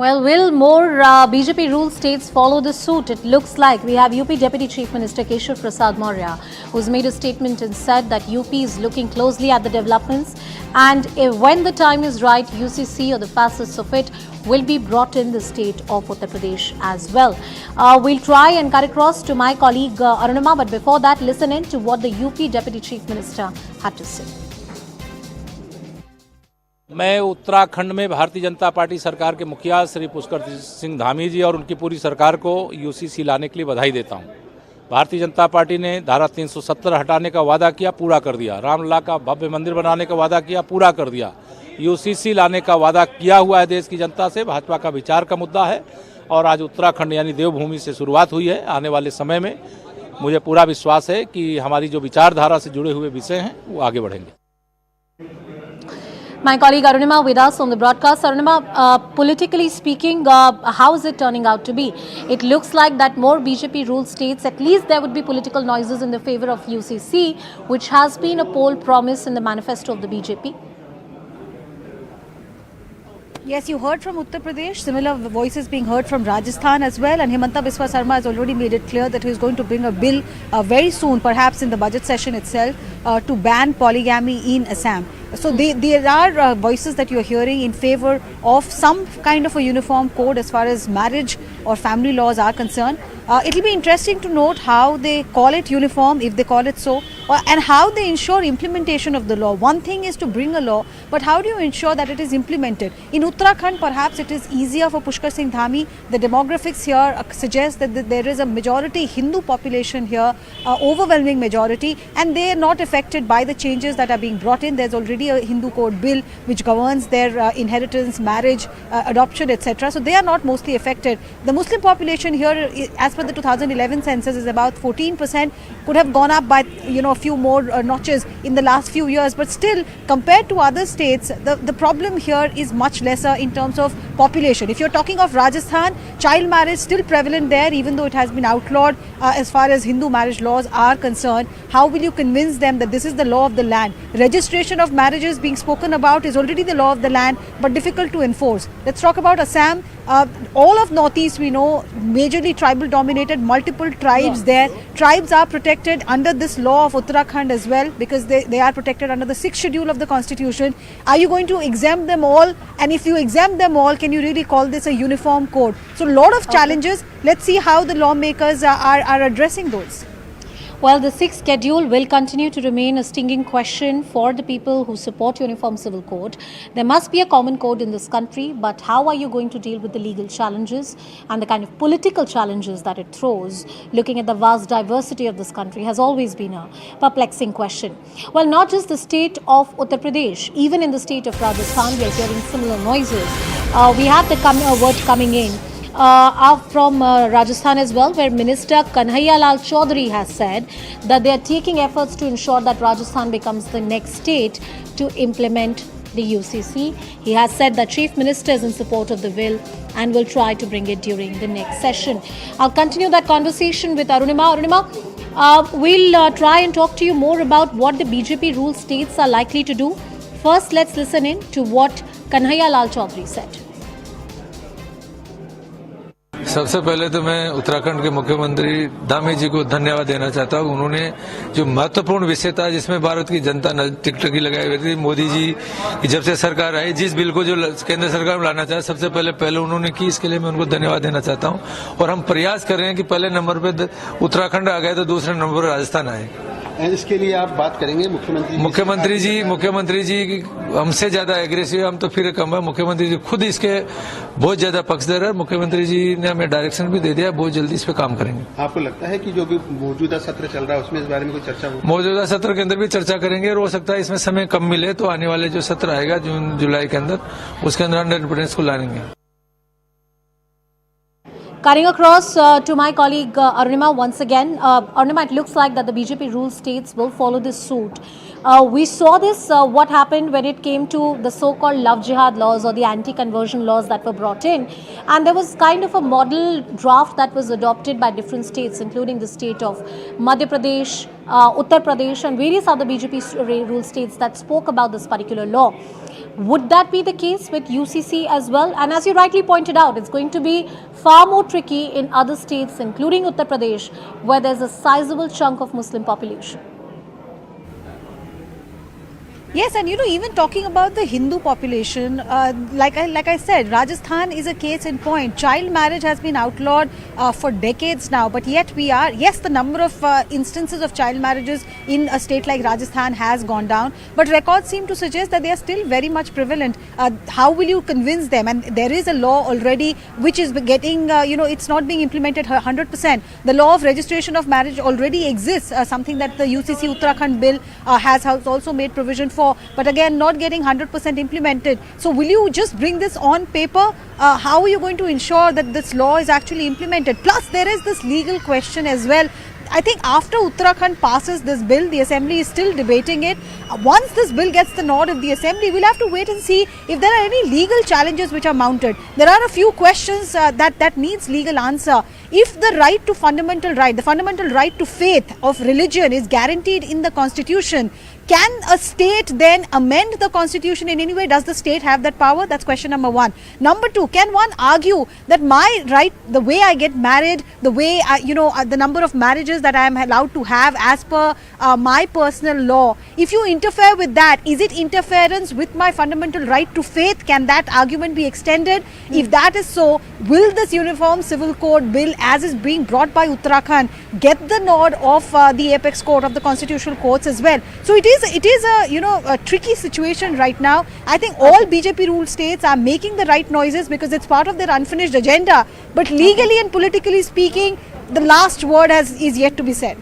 [SPEAKER 1] Well, will more BJP-ruled states follow the suit? It looks like we have UP Deputy Chief Minister Keshav Prasad Maurya, who's made a statement and said that UP is looking closely at the developments, and when the time is right, UCC or the facets of it will be brought in the state of Uttar Pradesh as well. We'll try and cut across to my colleague Arunima, but before that, listen in to what the UP Deputy Chief Minister had to say.
[SPEAKER 7] मैं उत्तराखंड में Bharatiya Janata party सरकार के मुखिया श्री पुष्कर सिंह धामी जी और उनकी पूरी सरकार को यूसीसी लाने के लिए बधाई देता हूं। भारतीय जनता पार्टी ने धारा 370 हटाने का वादा किया, पूरा कर दिया। रामलला का भव्य मंदिर बनाने का वादा किया, पूरा कर दिया। यूसीसी लाने का वादा किया हुआ है देश की जनता से। भाजपा का विचार का मुद्दा है और आज उत्तराखंड यानी देवभूमि से शुरुआत हुई है। आने वाले समय में मुझे पूरा विश्वास है कि हमारी जो विचारधारा से जुड़े हुए विषय हैं वो आगे बढ़ेंगे।
[SPEAKER 1] My colleague Arunima with us on the broadcast. Arunima, politically speaking, how is it turning out to be? It looks like that more BJP-ruled states, at least there would be political noises in the favor of UCC, which has been a poll promise in the manifesto of the BJP.
[SPEAKER 20] Yes, you heard from Uttar Pradesh, similar voices being heard from Rajasthan as well, and Hemanta Biswa Sarma has already made it clear that he is going to bring a bill very soon, perhaps in the budget session itself, to ban polygamy in Assam. So there are voices that you are hearing in favor of some kind of a uniform code as far as marriage or family laws are concerned. It will be interesting to note how they call it uniform, if they call it so, and how they ensure implementation of the law. One thing is to bring a law, but how do you ensure that it is implemented? In Uttarakhand, perhaps it is easier for Pushkar Singh Dhami. The demographics here suggest that there is a majority Hindu population here, overwhelming majority, and they are not affected by the changes that are being brought in. There's already a Hindu code bill which governs their inheritance, marriage, adoption, etc. So they are not mostly affected. The Muslim population here, as per the 2011 census, is about 14%. Could have gone up by a few more notches in the last few years, but still, compared to other states, the problem here is much lesser in terms of population. If you're talking of Rajasthan, child marriage still prevalent there, even though it has been outlawed as far as Hindu marriage laws are concerned. How will you convince them that this is the law of the land? Registration of marriages being spoken about is already the law of the land, but difficult to enforce. Let's talk about Assam. All of Northeast, we know, majorly tribal dominated, multiple tribes there. Tribes are protected under this law of Uttarakhand as well, because they are protected under the 6th schedule of the constitution. Are you going to exempt them all? And if you exempt them all, can you really call this a uniform code? So a lot of challenges. Let's see how the lawmakers are addressing those.
[SPEAKER 1] Well, the 6th schedule will continue to remain a stinging question for the people who support Uniform Civil Code. There must be a common code in this country, but how are you going to deal with the legal challenges and the kind of political challenges that it throws? Looking at the vast diversity of this country has always been a perplexing question. Well, not just the state of Uttar Pradesh, even in the state of Rajasthan, we are hearing similar noises. We have the word coming in from Rajasthan as well, where Minister Kanhaiya Lal Chaudhary has said that they are taking efforts to ensure that Rajasthan becomes the next state to implement the UCC. He has said that Chief Minister is in support of the bill and will try to bring it during the next session. I'll continue that conversation with Arunima. Arunima, we'll try and talk to you more about what the BJP ruled states are likely to do. First, let's listen in to what Kanhaiya Lal Chaudhary said.
[SPEAKER 21] सबसे पहले तो मैं उत्तराखंड के मुख्यमंत्री धामी जी को धन्यवाद देना चाहता हूं। उन्होंने जो महत्वपूर्ण विषय था, जिसमें भारत की जनता टिकटकी लगाई हुई थी, मोदी जी की जब से सरकार आई, जिस बिल को जो केंद्र सरकार में लाना चाहे, सबसे पहले उन्होंने की। इसके लिए मैं उनको धन्यवाद देना चाहता हूं। और हम प्रयास कर रहे हैं कि पहले नंबर पे उत्तराखंड आ गए तो दूसरे नंबर पर राजस्थान आए।
[SPEAKER 22] इसके लिए आप बात करेंगे
[SPEAKER 21] मुख्यमंत्री जी हमसे ज्यादा एग्रेसिव, हम तो फिर कम है। मुख्यमंत्री जी खुद इसके बहुत ज्यादा पक्षधर है। मुख्यमंत्री जी ने हमें डायरेक्शन भी दे दिया, बहुत जल्दी इस पे काम करेंगे।
[SPEAKER 22] आपको लगता है कि जो भी मौजूदा सत्र चल रहा है उसमें इस बारे में कोई चर्चा होगी?
[SPEAKER 21] मौजूदा सत्र के अंदर भी चर्चा करेंगे, और हो सकता है इसमें समय कम मिले तो आने वाले जो सत्र आएगा जून जुलाई के अंदर, उसके अंदर 100% को लाएंगे।
[SPEAKER 1] Cutting across to my colleague Arunima once again. Arunima, it looks like that the BJP ruled states will follow this suit. We saw this, what happened when it came to the so-called love jihad laws or the anti-conversion laws that were brought in. And there was kind of a model draft that was adopted by different states, including the state of Madhya Pradesh, Uttar Pradesh and various other BJP ruled states that spoke about this particular law. Would that be the case with UCC as well? And as you rightly pointed out, it's going to be far more tricky in other states, including Uttar Pradesh, where there's a sizable chunk of Muslim population.
[SPEAKER 20] Yes, and even talking about the Hindu population, like I said, Rajasthan is a case in point. Child marriage has been outlawed for decades now, but yet the number of instances of child marriages in a state like Rajasthan has gone down, but records seem to suggest that they are still very much prevalent. How will you convince them? And there is a law already which is getting, it's not being implemented 100%. The law of registration of marriage already exists, something that the UCC Uttarakhand bill has also made provision for. But again, not getting 100% implemented. So will you just bring this on paper? How are you going to ensure that this law is actually implemented? Plus, there is this legal question as well. I think after Uttarakhand passes this bill, the Assembly is still debating it. Once this bill gets the nod of the Assembly, we'll have to wait and see if there are any legal challenges which are mounted. There are a few questions that needs legal answer. If the right to fundamental right, the fundamental right to faith of religion is guaranteed in the Constitution, Can a state then amend the constitution in any way? Does the state have that power? That's question number one. Number two, can one argue that my right, the way I get married, the way the number of marriages that I am allowed to have as per my personal law, if you interfere with that, is it interference with my fundamental right to faith? Can that argument be extended? If that is so, will this Uniform Civil Code bill, as is being brought by Uttarakhand, get the nod of the apex court of the constitutional courts as well? So it is a tricky situation right now. I think all BJP ruled states are making the right noises because it's part of their unfinished agenda. But legally and politically speaking, the last word is yet to be said.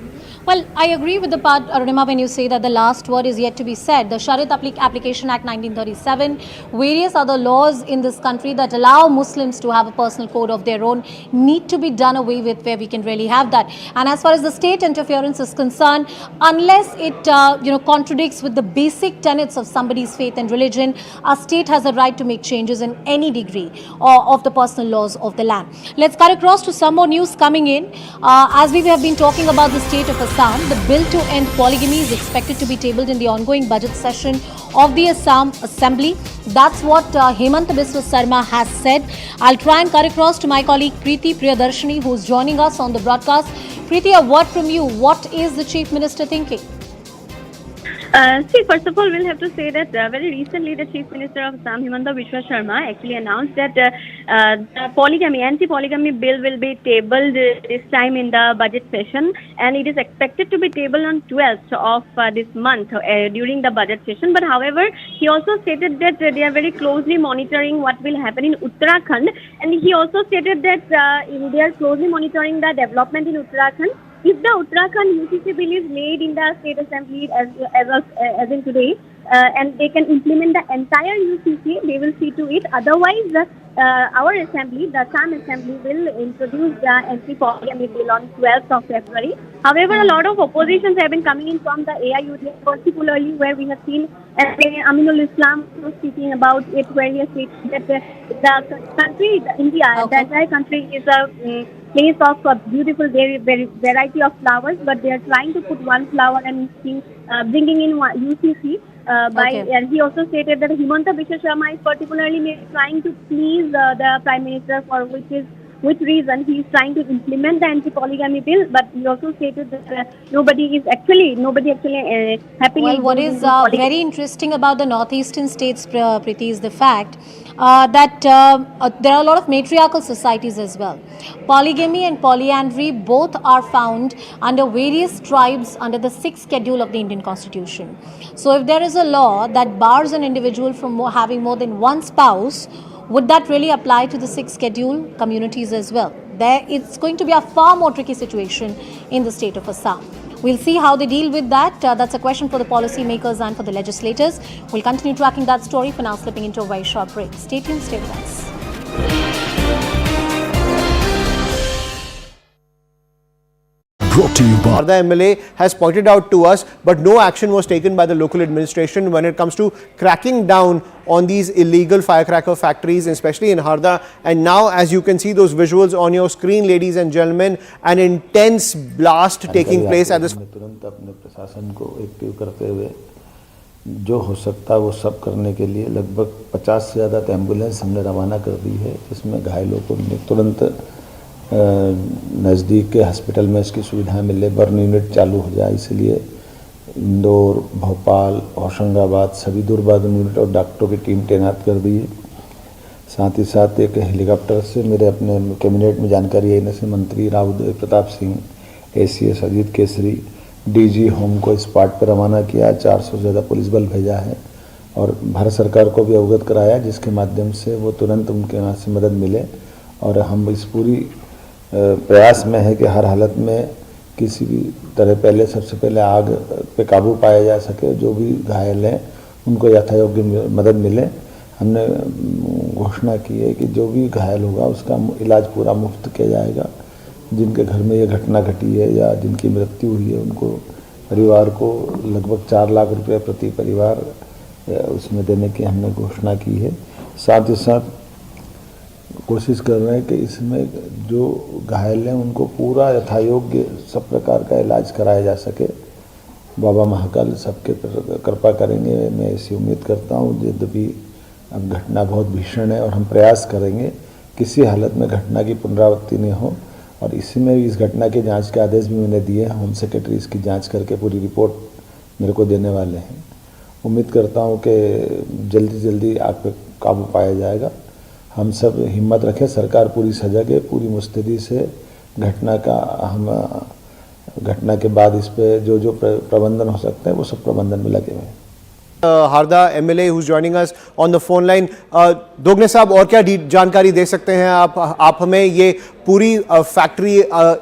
[SPEAKER 1] Well, I agree with the part, Arunima, when you say that the last word is yet to be said. The Sharia Application Act 1937, various other laws in this country that allow Muslims to have a personal code of their own need to be done away with, where we can really have that. And as far as the state interference is concerned, unless it contradicts with the basic tenets of somebody's faith and religion, a state has a right to make changes in any degree of the personal laws of the land. Let's cut across to some more news coming in. As we have been talking about the state of Assam, the bill to end polygamy is expected to be tabled in the ongoing budget session of the Assam Assembly. That's what Hemant Biswa Sarma has said. I'll try and cut across to my colleague Preeti Priyadarshini, who's joining us on the broadcast. Preeti, a word from you. What is the Chief Minister thinking?
[SPEAKER 2] See, first of all, we'll have to say that very recently the Chief Minister of Assam, Hemant Biswa Sarma, actually announced that the anti-polygamy bill will be tabled this time in the budget session, and it is expected to be tabled on 12th of this month during the budget session. But however, he also stated that they are very closely monitoring what will happen in Uttarakhand, and he also stated that they are closely monitoring the development in Uttarakhand. If the Uttarakhand UCC bill is made in the State Assembly as in today, and they can implement the entire UCC, they will see to it. Otherwise, our assembly, the Assam Assembly, will introduce the anti-polygamy bill on 12th of February. However, a lot of oppositions have been coming in from the AIUD, particularly where we have seen Aminul Islam speaking about it, where he has stated that the country, India, the entire country is a place of a beautiful variety of flowers, but they are trying to put one flower and bringing in UCC. And he also stated that Hemanta Biswa Sarma is particularly trying to please the Prime Minister, for which reason he is trying to implement the anti-polygamy bill. But he also stated that nobody actually happily.
[SPEAKER 1] Well, what is very interesting about the northeastern states, Preeti, is the fact that there are a lot of matriarchal societies as well. Polygamy and polyandry both are found under various tribes under the 6th schedule of the Indian Constitution. So if there is a law that bars an individual from having more than one spouse, would that really apply to the 6th schedule communities as well? It's going to be a far more tricky situation in the state of Assam. We'll see how they deal with that. That's a question for the policymakers and for the legislators. We'll continue tracking that story. For now, slipping into a very short break. Stay tuned, stay with us.
[SPEAKER 14] Brought to you by Harda MLA has pointed out to us, but no action was taken by the local administration when it comes to cracking down on these illegal firecracker factories, especially in Harda. And now, as you can see those visuals on your screen, ladies and gentlemen, an intense blast taking place at this.
[SPEAKER 15] तुरंत अपने प्रशासन को active करते हुए जो हो सकता है वो सब करने के लिए लगभग 50 से ज़्यादा एम्बुलेंस हमने रवाना कर दी है, जिसमें घायलों को तुरंत नज़दीक के हॉस्पिटल में इसकी सुविधा मिले, बर्न यूनिट चालू हो जाए, इसलिए इंदौर, भोपाल, होशंगाबाद सभी दूरबर्न यूनिट और डॉक्टरों की टीम तैनात कर दी है। साथ ही साथ एक हेलीकॉप्टर से मेरे अपने कैबिनेट में जानकारी आई से मंत्री Rao Pratap Singh, ACS Ajit Kesari, DG home को इस स्पॉट पर रवाना किया, 400 से ज़्यादा पुलिस बल भेजा है और भारत सरकार को भी अवगत कराया, जिसके माध्यम से वो तुरंत उनके वहाँ से मदद मिले। और हम इस पूरी प्रयास में है कि हर हालत में किसी भी तरह सबसे पहले आग पे काबू पाया जा सके, जो भी घायल हैं उनको यथायोग्य मदद मिले। हमने घोषणा की है कि जो भी घायल होगा उसका इलाज पूरा मुफ्त किया जाएगा। जिनके घर में ये घटना घटी है या जिनकी मृत्यु हुई है उनको परिवार को लगभग 4 लाख रुपए प्रति परिवार उसमें देने की हमने घोषणा की है। साथ ही साथ कोशिश कर रहे हैं कि इसमें जो घायल हैं उनको पूरा यथायोग्य सब प्रकार का इलाज कराया जा सके। बाबा महाकाल सबके कृपा करेंगे, मैं ऐसी उम्मीद करता हूँ। यद्यपि अब घटना बहुत भीषण है और हम प्रयास करेंगे किसी हालत में घटना की पुनरावृत्ति नहीं हो, और इसी में इस घटना के जांच के आदेश भी मैंने दिए हैं। होम सेक्रेटरी इसकी जांच करके पूरी रिपोर्ट मेरे को देने वाले हैं। उम्मीद करता हूँ कि जल्दी जल्दी आग पे काबू पाया जाएगा। हम सब हिम्मत रखें, सरकार पूरी सजग है, पूरी मुस्तैदी से घटना के बाद इस पे जो प्रबंधन हो सकते हैं वो सब प्रबंधन में लगे हुए हैं।
[SPEAKER 14] Harda MLA who's joining us on the phone line. Dogne साहब, और क्या जानकारी दे सकते हैं आप हमें? ये पूरी फैक्ट्री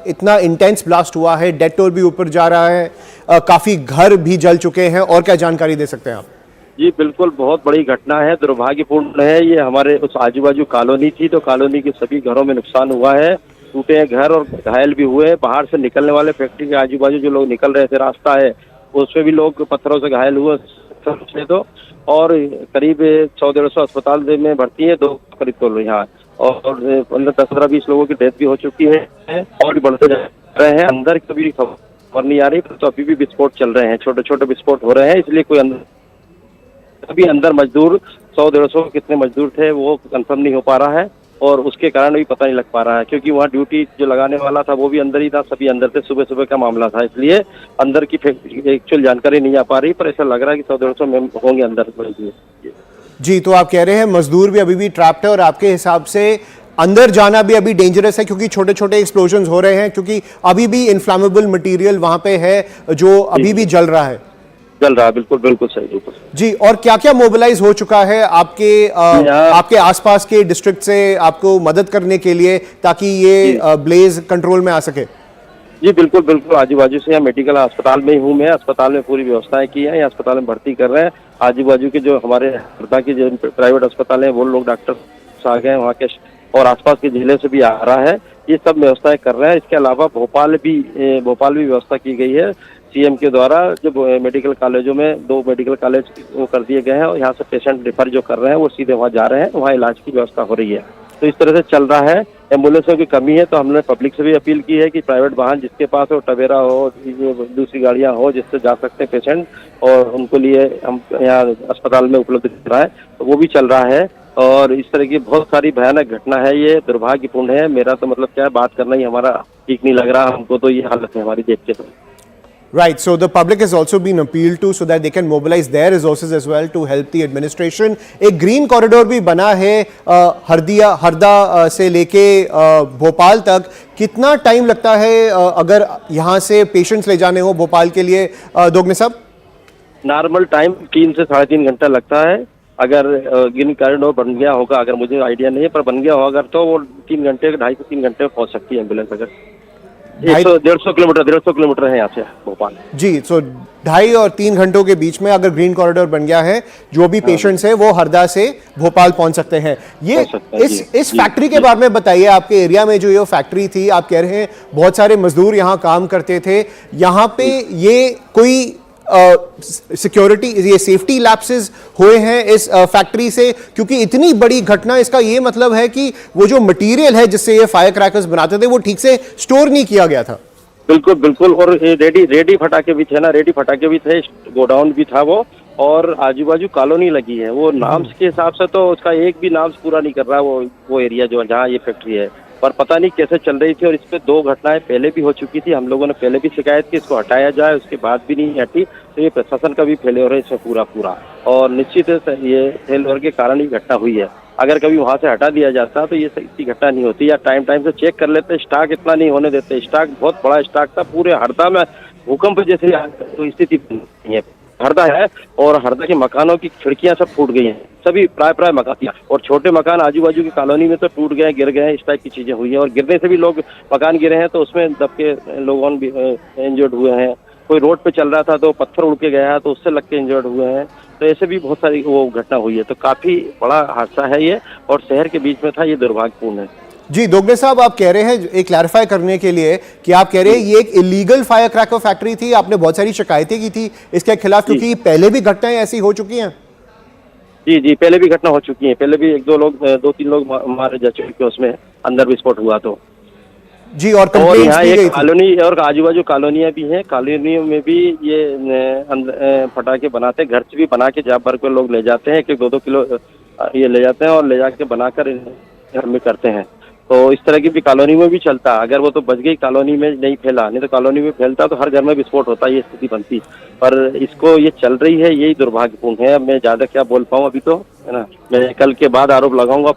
[SPEAKER 14] इतना इंटेंस ब्लास्ट हुआ है, डेथ टोल भी ऊपर जा रहा है, काफी घर भी जल चुके हैं, और क्या जानकारी दे सकते हैं आप?
[SPEAKER 16] जी बिल्कुल, बहुत बड़ी घटना है, दुर्भाग्यपूर्ण है। ये हमारे उस आजू बाजू कॉलोनी थी, तो कॉलोनी के सभी घरों में नुकसान हुआ है, टूटे हैं घर और घायल भी हुए। बाहर से निकलने वाले फैक्ट्री के आजू बाजू जो लोग निकल रहे थे, रास्ता है उसमें भी लोग पत्थरों से घायल हुए तो, और करीब 100-150 अस्पताल में भर्ती है, 2 करीब तो यहाँ, और 10-15-20 लोगों की डेथ भी हो चुकी है और भी बढ़ते जा रहे हैं। अंदर कभी खबर नहीं आ रही, तो अभी भी विस्फोट चल रहे हैं, छोटे छोटे विस्फोट हो रहे हैं, इसलिए कोई अभी अंदर मजदूर 100-150 कितने मजदूर थे वो कंफर्म नहीं हो पा रहा है, और उसके कारण भी पता नहीं लग पा रहा है, क्योंकि वहाँ ड्यूटी जो लगाने वाला था वो भी अंदर ही था, सभी अंदर थे, सुबह सुबह का मामला था, इसलिए अंदर की एक्चुअल जानकारी नहीं आ पा रही, पर ऐसा लग रहा है कि 100-150 होंगे अंदर।
[SPEAKER 14] जी, तो आप कह रहे हैं मजदूर भी अभी भी ट्रैप्ड है, और आपके हिसाब से अंदर जाना भी अभी डेंजरस है, क्योंकि छोटे छोटे एक्सप्लोजन हो रहे हैं, क्योंकि अभी भी इन्फ्लेमेबल मटेरियल वहां पे है जो अभी भी जल रहा है?
[SPEAKER 16] बिल्कुल बिल्कुल सही, बिल्कुल
[SPEAKER 14] जी। और क्या क्या मोबिलाइज हो चुका है आपके आसपास के डिस्ट्रिक्ट से आपको मदद करने के लिए, ताकि ये ब्लेज कंट्रोल में आ सके?
[SPEAKER 16] जी बिल्कुल बिल्कुल, आजू बाजू से यहाँ मेडिकल अस्पताल में ही हूँ मैं, अस्पताल में पूरी व्यवस्थाएं की है, यहाँ अस्पताल में भर्ती कर रहे हैं। आजू बाजू के जो हमारे हरदा के जो प्राइवेट अस्पताल हैं वो लोग डॉक्टर आ गए हैं वहाँ के, और आसपास के जिले से भी आ रहा है, ये सब व्यवस्थाएं कर रहे हैं। इसके अलावा भोपाल भी व्यवस्था की गई है सीएम के द्वारा, जो मेडिकल कॉलेजों में 2 मेडिकल कॉलेज वो कर दिए गए हैं, और यहाँ से पेशेंट रेफर जो कर रहे हैं वो सीधे वहाँ जा रहे हैं, वहाँ इलाज की व्यवस्था हो रही है। तो इस तरह से चल रहा है। एम्बुलेंसों की कमी है, तो हमने पब्लिक से भी अपील की है कि प्राइवेट वाहन जिसके पास हो, टवेरा हो, दूसरी गाड़ियाँ हो जिससे जा सकते हैं पेशेंट, और उनको लिए हम यहाँ अस्पताल में उपलब्ध कराएं, तो वो भी चल रहा है। और इस तरह की बहुत सारी भयानक घटना है, ये दुर्भाग्यपूर्ण है। मेरा तो मतलब क्या है, बात करना ही हमारा ठीक नहीं लग रहा हमको, तो ये हालत है हमारी देख के। तो
[SPEAKER 14] Right, so the public has also been appealed to so that they can mobilize their resources as well to help the administration. एक ग्रीन कॉरिडोर भी बना है हरदा से लेके भोपाल तक। कितना टाइम लगता है अगर यहाँ से पेशेंट्स ले जाने हो भोपाल के लिए, दोगने साहब?
[SPEAKER 16] नॉर्मल टाइम 3 से 3.5 घंटा लगता है। अगर ग्रीन कॉरिडोर बन गया होगा, अगर मुझे आइडिया नहीं है, पर बन गया होगा अगर, तो वो 3 घंटे 2.5 से 3 घंटे में पहुँच सकती है एम्बुलेंस। अगर 150 किलोमीटर है यहाँ से भोपाल। जी,
[SPEAKER 14] सो 2.5 और 3 घंटों के बीच में अगर ग्रीन कॉरिडोर बन गया है, जो भी पेशेंट्स हैं वो हरदा से भोपाल पहुंच सकते हैं। ये इस फैक्ट्री के बारे में बताइए, आपके एरिया में जो ये फैक्ट्री थी, आप कह रहे हैं बहुत सारे मजदूर यहाँ काम करते थे, यहाँ पे ये कोई सिक्योरिटी ये सेफ्टी लैप्सेस हुए हैं इस फैक्ट्री से? क्योंकि इतनी बड़ी घटना, इसका ये मतलब है कि वो जो मटेरियल है जिससे ये फायर क्रैकर्स बनाते थे वो ठीक से स्टोर नहीं किया गया था।
[SPEAKER 16] बिल्कुल बिल्कुल, और रेडी फटाके भी थे ना, रेडी फटाके भी थे, गोडाउन भी था वो, और आजू बाजू कॉलोनी लगी है। वो नाम के हिसाब से तो उसका एक भी नाम पूरा नहीं कर रहा वो एरिया जो जहाँ ये फैक्ट्री है, पर पता नहीं कैसे चल रही थी। और इस पे 2 घटनाएं पहले भी हो चुकी थी, हम लोगों ने पहले भी शिकायत की इसको हटाया जाए, उसके बाद भी नहीं हटी, तो ये प्रशासन का भी फेलियर है इसमें पूरा। और निश्चित ये फेलियर के कारण ही घटना हुई है। अगर कभी वहाँ से हटा दिया जाता तो ये इतनी घटना नहीं होती, या टाइम से चेक कर लेते, स्टॉक इतना नहीं होने देते। स्टॉक बहुत बड़ा स्टॉक था, पूरे हरदा में भूकंप जैसे तो स्थिति नहीं है। हरदा है, और हरदा के मकानों की खिड़कियां सब फूट गई हैं, सभी प्राय मकान, और छोटे मकान आजू बाजू की कॉलोनी में तो टूट गए, गिर गए, इस टाइप की चीजें हुई हैं। और गिरने से भी लोग मकान गिरे हैं, तो उसमें दबके लोगों भी इंजर्ड हुए हैं। कोई रोड पे चल रहा था तो पत्थर उड़ के गया तो उससे लग के इंजर्ड हुए हैं। तो ऐसे भी बहुत सारी वो घटना हुई है। तो काफी बड़ा हादसा है ये, और शहर के बीच में था, ये दुर्भाग्यपूर्ण है।
[SPEAKER 14] जी, दोगने साहब, आप कह रहे हैं, एक क्लैरिफाई करने के लिए, कि आप कह रहे हैं ये एक इलीगल फायर क्रैकर फैक्ट्री थी, आपने बहुत सारी शिकायतें की थी इसके खिलाफ, क्योंकि पहले भी घटनाएं ऐसी हो चुकी हैं।
[SPEAKER 16] जी, पहले भी घटना हो चुकी है, पहले भी 2-3 लोग मारे जा चुके हैं उसमें, अंदर विस्फोट हुआ तो।
[SPEAKER 14] जी, और
[SPEAKER 16] और
[SPEAKER 14] कंप्लेंट्स
[SPEAKER 16] यहाँ
[SPEAKER 14] भी गई
[SPEAKER 16] एक
[SPEAKER 14] थी।
[SPEAKER 16] कॉलोनी और आजू बाजू कॉलोनियां भी हैं, कॉलोनियों में भी ये पटाखे बनाते हैं, घर से भी बना के जहाँ भर के लोग ले जाते हैं, 1-2 किलो ये ले जाते हैं और ले जाके बनाकर घर में करते हैं। तो इस तरह की भी कॉलोनी में भी चलता, अगर वो तो बच गई कॉलोनी में नहीं फैला, नहीं तो कॉलोनी में फैलता तो हर घर में विस्फोट होता, ये स्थिति बनती। पर इसको ये चल रही है, यही दुर्भाग्यपूर्ण है। अब मैं ज्यादा क्या बोल पाऊँ अभी, तो है ना, मैं कल के बाद आरोप लगाऊंगा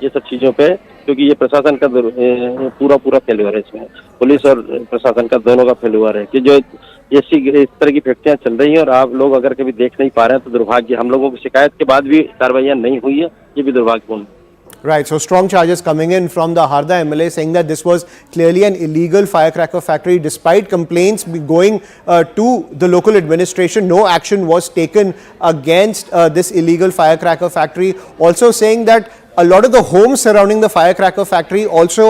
[SPEAKER 16] ये सब चीजों पे, क्योंकि ये प्रशासन का पूरा फेल्यूर है इसमें, पुलिस और प्रशासन का दोनों का फेल्यूर है कि जो इस तरह की फैक्ट्रियां चल रही हैं और आप लोग अगर कभी देख नहीं पा रहे हैं तो दुर्भाग्य। हम लोगों की शिकायत के बाद भी कार्रवाइयां नहीं हुई है, ये भी दुर्भाग्यपूर्ण है।
[SPEAKER 14] Right, so strong charges coming in from the Harda MLA saying that this was clearly an illegal firecracker factory. Despite complaints going to the local administration, no action was taken against this illegal firecracker factory. Also saying that a lot of the homes surrounding the firecracker factory also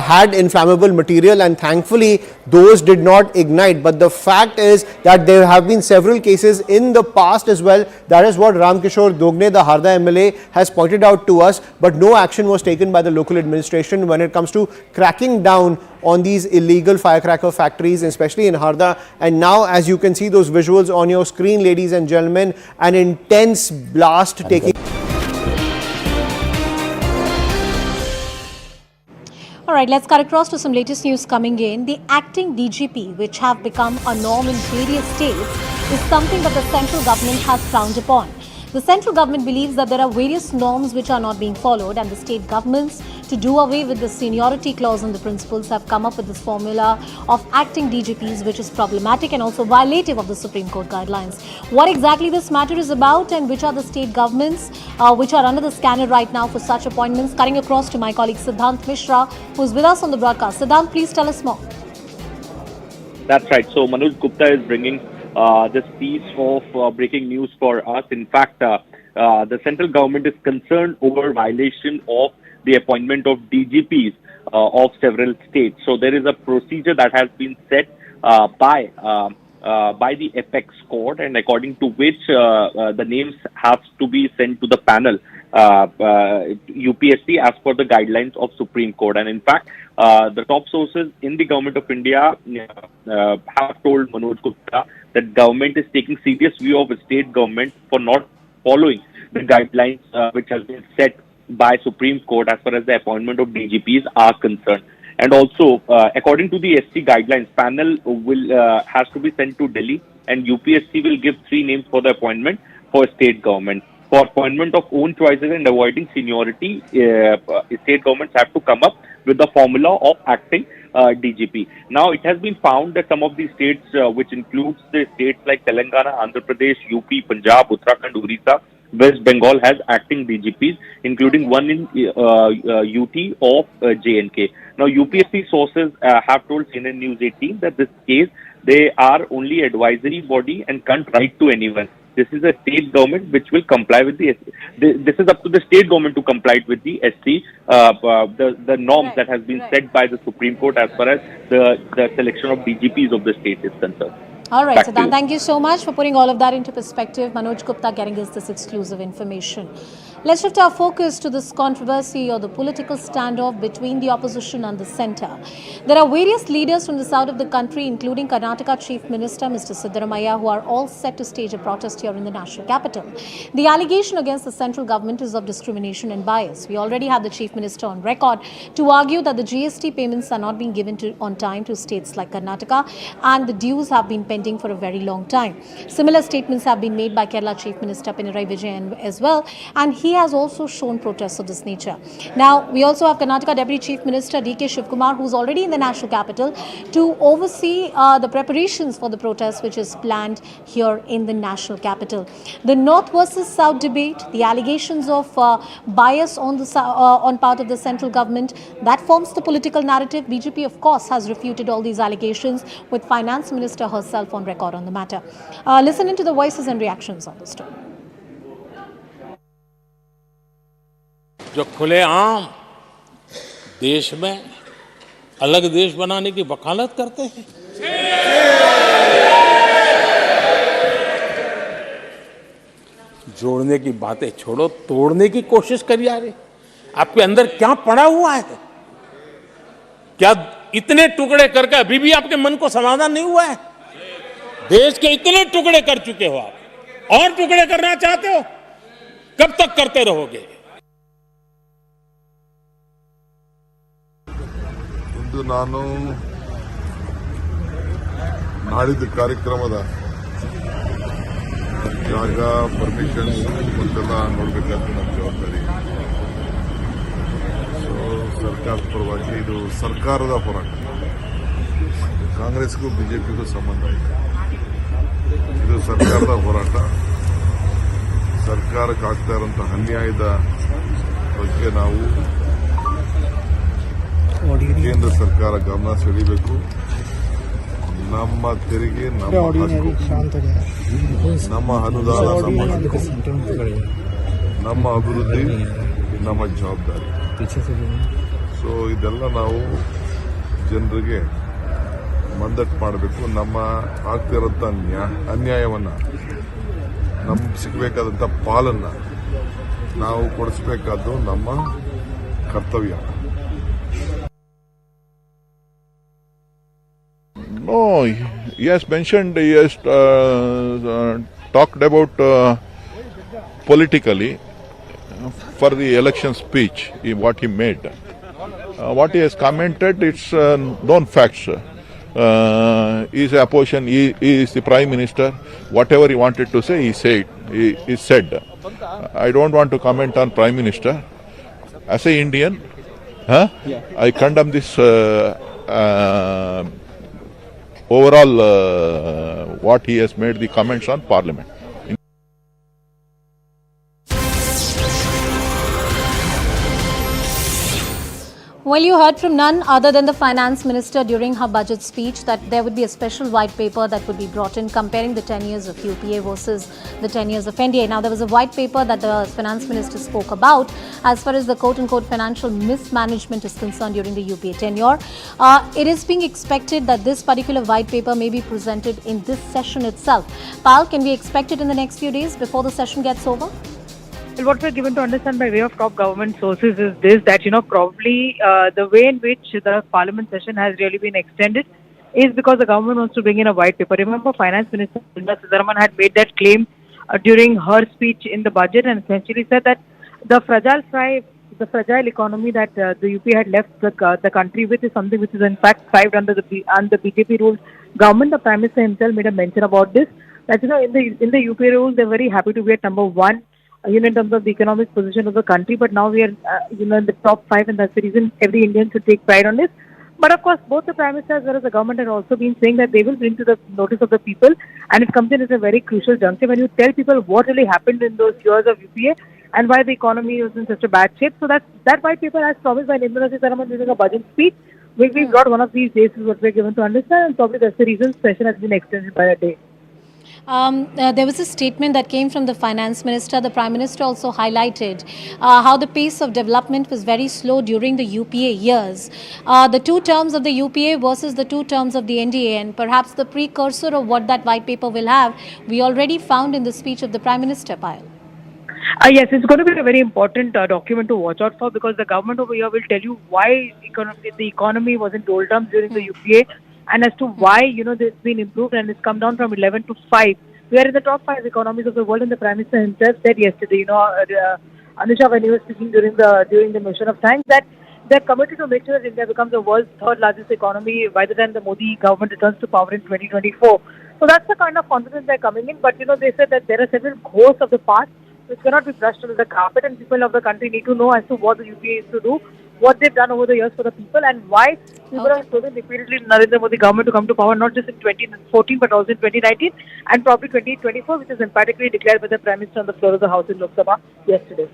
[SPEAKER 14] had inflammable material, and thankfully those did not ignite. But the fact is that there have been several cases in the past as well. That is what Ramkishore Dogne, the Harda MLA, has pointed out to us. But no action was taken by the local administration when it comes to cracking down on these illegal firecracker factories, especially in Harda. And now, as you can see those visuals on your screen, ladies and gentlemen, an intense blast taking.
[SPEAKER 1] All right, let's cut across to some latest news coming in. The acting DGP, which have become a norm in various states, is something that the central government has frowned upon. The central government believes that there are various norms which are not being followed, and the state governments, to do away with the seniority clause and the principles, have come up with this formula of acting DGPs, which is problematic and also violative of the Supreme Court guidelines. What exactly this matter is about and which are the state governments which are under the scanner right now for such appointments? Cutting across to my colleague Siddhant Mishra, who is with us on the broadcast. Siddhant, please tell us more.
[SPEAKER 3] That's right. So Manoj Gupta is bringing this piece of breaking news for us. In fact, the central government is concerned over violation of the appointment of DGPs of several states. So there is a procedure that has been set by the apex court, and according to which the names have to be sent to the panel, UPSC, as per the guidelines of Supreme Court. And in fact, the top sources in the government of India have told Manoj Gupta that government is taking serious view of the state government for not following the guidelines which has been set by Supreme Court as far as the appointment of DGPs are concerned. And also, according to the SC guidelines, panel will has to be sent to Delhi, and UPSC will give 3 names for the appointment for state government. For appointment of own choices and avoiding seniority, state governments have to come up with the formula of acting DGP. Now, it has been found that some of these states, which includes the states like Telangana, Andhra Pradesh, UP, Punjab, Uttarakhand, Orissa, West Bengal has acting DGPs, including one in UT of JNK. Now, UPSC sources have told CNN News 18 that this case, they are only advisory body and can't write to anyone. This is a state government which will comply with the SC. This is up to the state government to comply with the SC, the norms that has been set by the Supreme Court as far as the selection of DGPs of the state is concerned.
[SPEAKER 1] All right, Siddhant, thank you so much for putting all of that into perspective. Manoj Gupta getting us this exclusive information. Let's shift our focus to this controversy or the political standoff between the opposition and the centre. There are various leaders from the south of the country, including Karnataka Chief Minister Mr. Siddaramaiah, who are all set to stage a protest here in the national capital. The allegation against the central government is of discrimination and bias. We already have the Chief Minister on record to argue that the GST payments are not being given on time to states like Karnataka, and the dues have been pending for a very long time. Similar statements have been made by Kerala Chief Minister Pinarayi Vijayan as well, and he has also shown protests of this nature. Now, we also have Karnataka Deputy Chief Minister D.K. Shivkumar, who is already in the national capital to oversee the preparations for the protest which is planned here in the national capital. The North versus South debate, the allegations of bias on part of the central government, that forms the political narrative. BJP, of course, has refuted all these allegations, with Finance Minister herself on record on the matter. Listen into the voices and reactions on this story.
[SPEAKER 4] जो खुलेआम देश में अलग देश बनाने की वकालत करते हैं, जोड़ने की बातें छोड़ो, तोड़ने की कोशिश करिए। आपके अंदर क्या पड़ा हुआ है? क्या इतने टुकड़े करके अभी भी आपके मन को समाधान नहीं हुआ है? देश के इतने टुकड़े कर चुके हो आप, और टुकड़े करना चाहते हो? कब तक करते रहोगे?
[SPEAKER 5] ಇಂದು ನಾನು ನಾಡಿದ್ದು ಕಾರ್ಯಕ್ರಮದ ಜಾಗ ಪರ್ಮಿಷನ್ ಮತ್ತೆಲ್ಲ ನೋಡಬೇಕಾದ ನಮ್ಮ ಜವಾಬ್ದಾರಿ. ಸೊ ಸರ್ಕಾರದ ಪರವಾಗಿ ಇದು ಸರ್ಕಾರದ ಹೋರಾಟ. ಕಾಂಗ್ರೆಸ್ಗೂ ಬಿಜೆಪಿಗೂ ಸಂಬಂಧ ಇದೆ. ಇದು ಸರ್ಕಾರದ ಹೋರಾಟ. ಸರ್ಕಾರಕ್ಕೆ ಆಗ್ತಾ ಇರುವಂತಹ ಅನ್ಯಾಯದ ಬಗ್ಗೆ ನಾವು ಕೇಂದ್ರ ಸರ್ಕಾರ ಗಮನ ಸೆಳೆಯಬೇಕು. ನಮ್ಮ ತೆರಿಗೆ, ನಮ್ಮ ಹಕ್ಕು, ನಮ್ಮ ಅನುದಾನ, ನಮ್ಮ ಹಕ್ಕು, ನಮ್ಮ ಅಭಿವೃದ್ಧಿ, ನಮ್ಮ ಜವಾಬ್ದಾರಿ. ಸೊ ಇದೆಲ್ಲ ನಾವು ಜನರಿಗೆ ಮಂದಟ್ಟು ಮಾಡಬೇಕು. ನಮ್ಮ ಆಗ್ತಿರೋಂಥ ಅನ್ಯಾಯವನ್ನು, ನಮ್ಗೆ ಸಿಗಬೇಕಾದಂಥ ಪಾಲನ್ನು ನಾವು ಕೊಡಿಸಬೇಕಾದ್ದು ನಮ್ಮ ಕರ್ತವ್ಯ.
[SPEAKER 6] No, he has mentioned, he has talked about politically for the election speech, what he made. What he has commented, it's known facts. He is a opposition, he is the Prime Minister. Whatever he wanted to say, he said. I don't want to comment on Prime Minister. As an Indian, I condemn this overall what he has made the comments on Parliament.
[SPEAKER 1] Well, you heard from none other than the finance minister during her budget speech that there would be a special white paper that would be brought in comparing the 10 years of UPA versus the 10 years of NDA. Now, there was a white paper that the finance minister spoke about as far as the quote-unquote financial mismanagement is concerned during the UPA tenure. It is being expected that this particular white paper may be presented in this session itself. Pal, can we expect it in the next few days before the session gets over?
[SPEAKER 23] Well, what we're given to understand by way of top government sources is this, that, probably the way in which the parliament session has really been extended is because the government wants to bring in a white paper. Remember, Finance Minister had made that claim during her speech in the budget and essentially said that the fragile economy that the UP had left the country with is something which is in fact thrived under the BJP ruled government. The Prime Minister himself made a mention about this, that in the UP rules they're very happy to be at number one in terms of the economic position of the country, but now we are in the top 5, and that's the reason every Indian should take pride on this. But of course, both the Prime Minister as well as the government have also been saying that they will bring to the notice of the people, and it comes in at a very crucial juncture when you tell people what really happened in those years of UPA and why the economy was in such a bad shape. So that white paper, as promised by Imran during a budget speech, will be brought one of these days, is what we're given to understand, and probably that's the reason session has been extended by a day.
[SPEAKER 1] There was a statement that came from the finance minister. The Prime Minister also highlighted how the pace of development was very slow during the UPA years. The 2 terms of the UPA versus the 2 terms of the NDA, and perhaps the precursor of what that white paper will have, we already found in the speech of the Prime Minister, Payal.
[SPEAKER 23] Yes, it's going to be a very important document to watch out for, because the government over here will tell you why the economy was in doldrums during the UPA, and as to why, it's been improved and it's come down from 11 to 5. We are in the top 5 economies of the world, and the Prime Minister himself said yesterday, Anusha, when he was speaking during the motion of thanks, that they're committed to make sure that India becomes the world's 3rd largest economy by the time the Modi government returns to power in 2024. So that's the kind of confidence they're coming in. But, they said that there are several ghosts of the past which cannot be brushed under the carpet, and people of the country need to know as to what the UPA is to do, what they've done over the years for the people, and why people have chosen repeatedly Narendra Modi government to come to power, not just in 2014 but also in 2019 and probably 2024, which is emphatically declared by the Prime Minister on the floor of the House in Lok Sabha yesterday.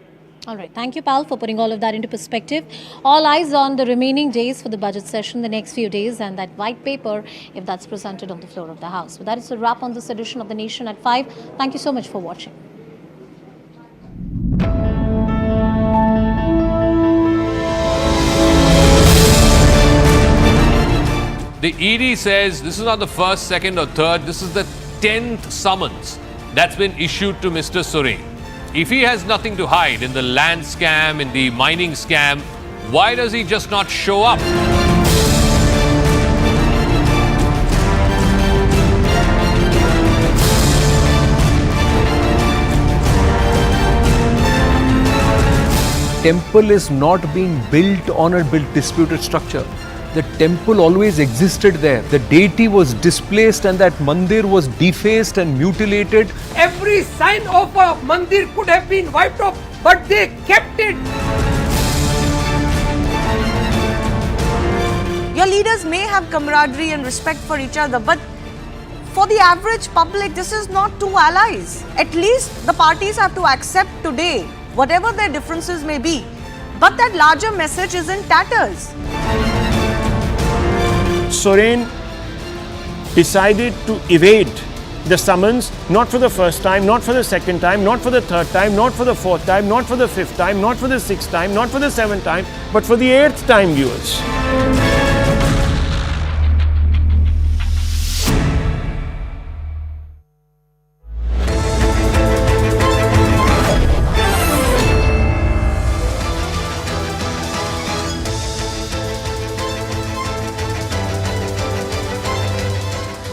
[SPEAKER 1] All right. Thank you, Pal, for putting all of that into perspective. All eyes on the remaining days for the budget session, the next few days, and that white paper, if that's presented on the floor of the House. So that is a wrap on this edition of The Nation at 5. Thank you so much for watching.
[SPEAKER 24] The ED says this is not the first, second or third, this is the 10th summons that's been issued to Mr. Suri. If he has nothing to hide in the land scam, in the mining scam, why does he just not show up?
[SPEAKER 8] temple is not being built on a disputed structure. The temple always existed there. The deity was displaced and that mandir was defaced and mutilated.
[SPEAKER 10] Every sign of a mandir could have been wiped off, but they kept it.
[SPEAKER 11] Your leaders may have camaraderie and respect for each other, but for the average public, this is not two allies. At least the parties have to accept today, whatever their differences may be. But that larger message is in tatters.
[SPEAKER 13] Soren decided to evade the summons, not for the first time, not for the second time, not for the third time, not for the fourth time, not for the fifth time, not for the sixth time, not for the seventh time, but for the eighth time, viewers.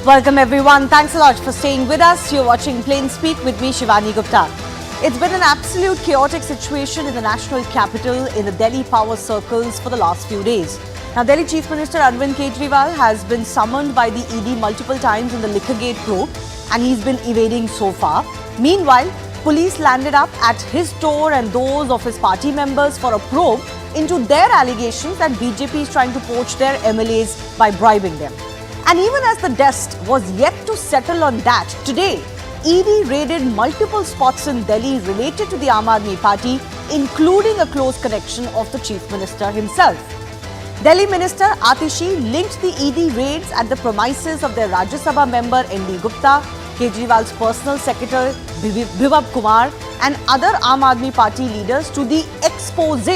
[SPEAKER 11] Welcome everyone. Thanks a lot for staying with us. You're watching Plain Speak with me, Shivani Gupta. It's been an absolute chaotic situation in the national capital, in the Delhi power circles for the last few days. Now, Delhi Chief Minister Arvind Kejriwal has been summoned by the ED multiple times in the Liquorgate probe, and he's been evading so far. Meanwhile, police landed up at his door and those of his party members for a probe into their allegations that BJP is trying to poach their MLAs by bribing them. And even as the dust was yet to settle on that, today, ED raided multiple spots in Delhi related to the Aam Aadmi Party, including a close connection of the Chief Minister himself. Delhi Minister Atishi linked the ED raids at the premises of their Rajya Sabha member ND Gupta, Kejriwal's personal secretary Bhivav Kumar and other Aam Aadmi Party leaders to the expose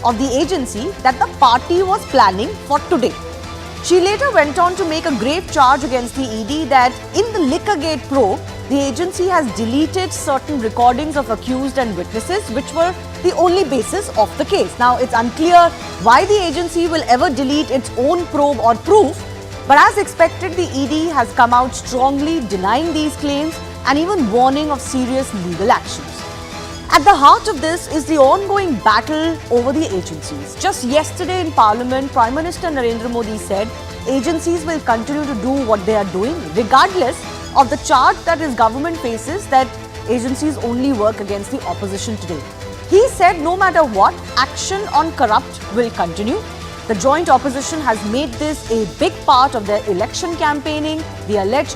[SPEAKER 11] of the agency that the party was planning for today. She later went on to make a grave charge against the ED that in the Liquorgate probe, the agency has deleted certain recordings of accused and witnesses, which were the only basis of the case. Now, it's unclear why the agency will ever delete its own probe or proof, but as expected, the ED has come out strongly denying these claims and even warning of serious legal actions. At the heart of this is the ongoing battle over the agencies. Just yesterday in Parliament, Prime Minister Narendra Modi said agencies will continue to do what they are doing, regardless of the charge that his government faces that agencies only work against the opposition today. He said no matter what, action on corrupt will continue. The joint opposition has made this a big part of their election campaigning. The alleged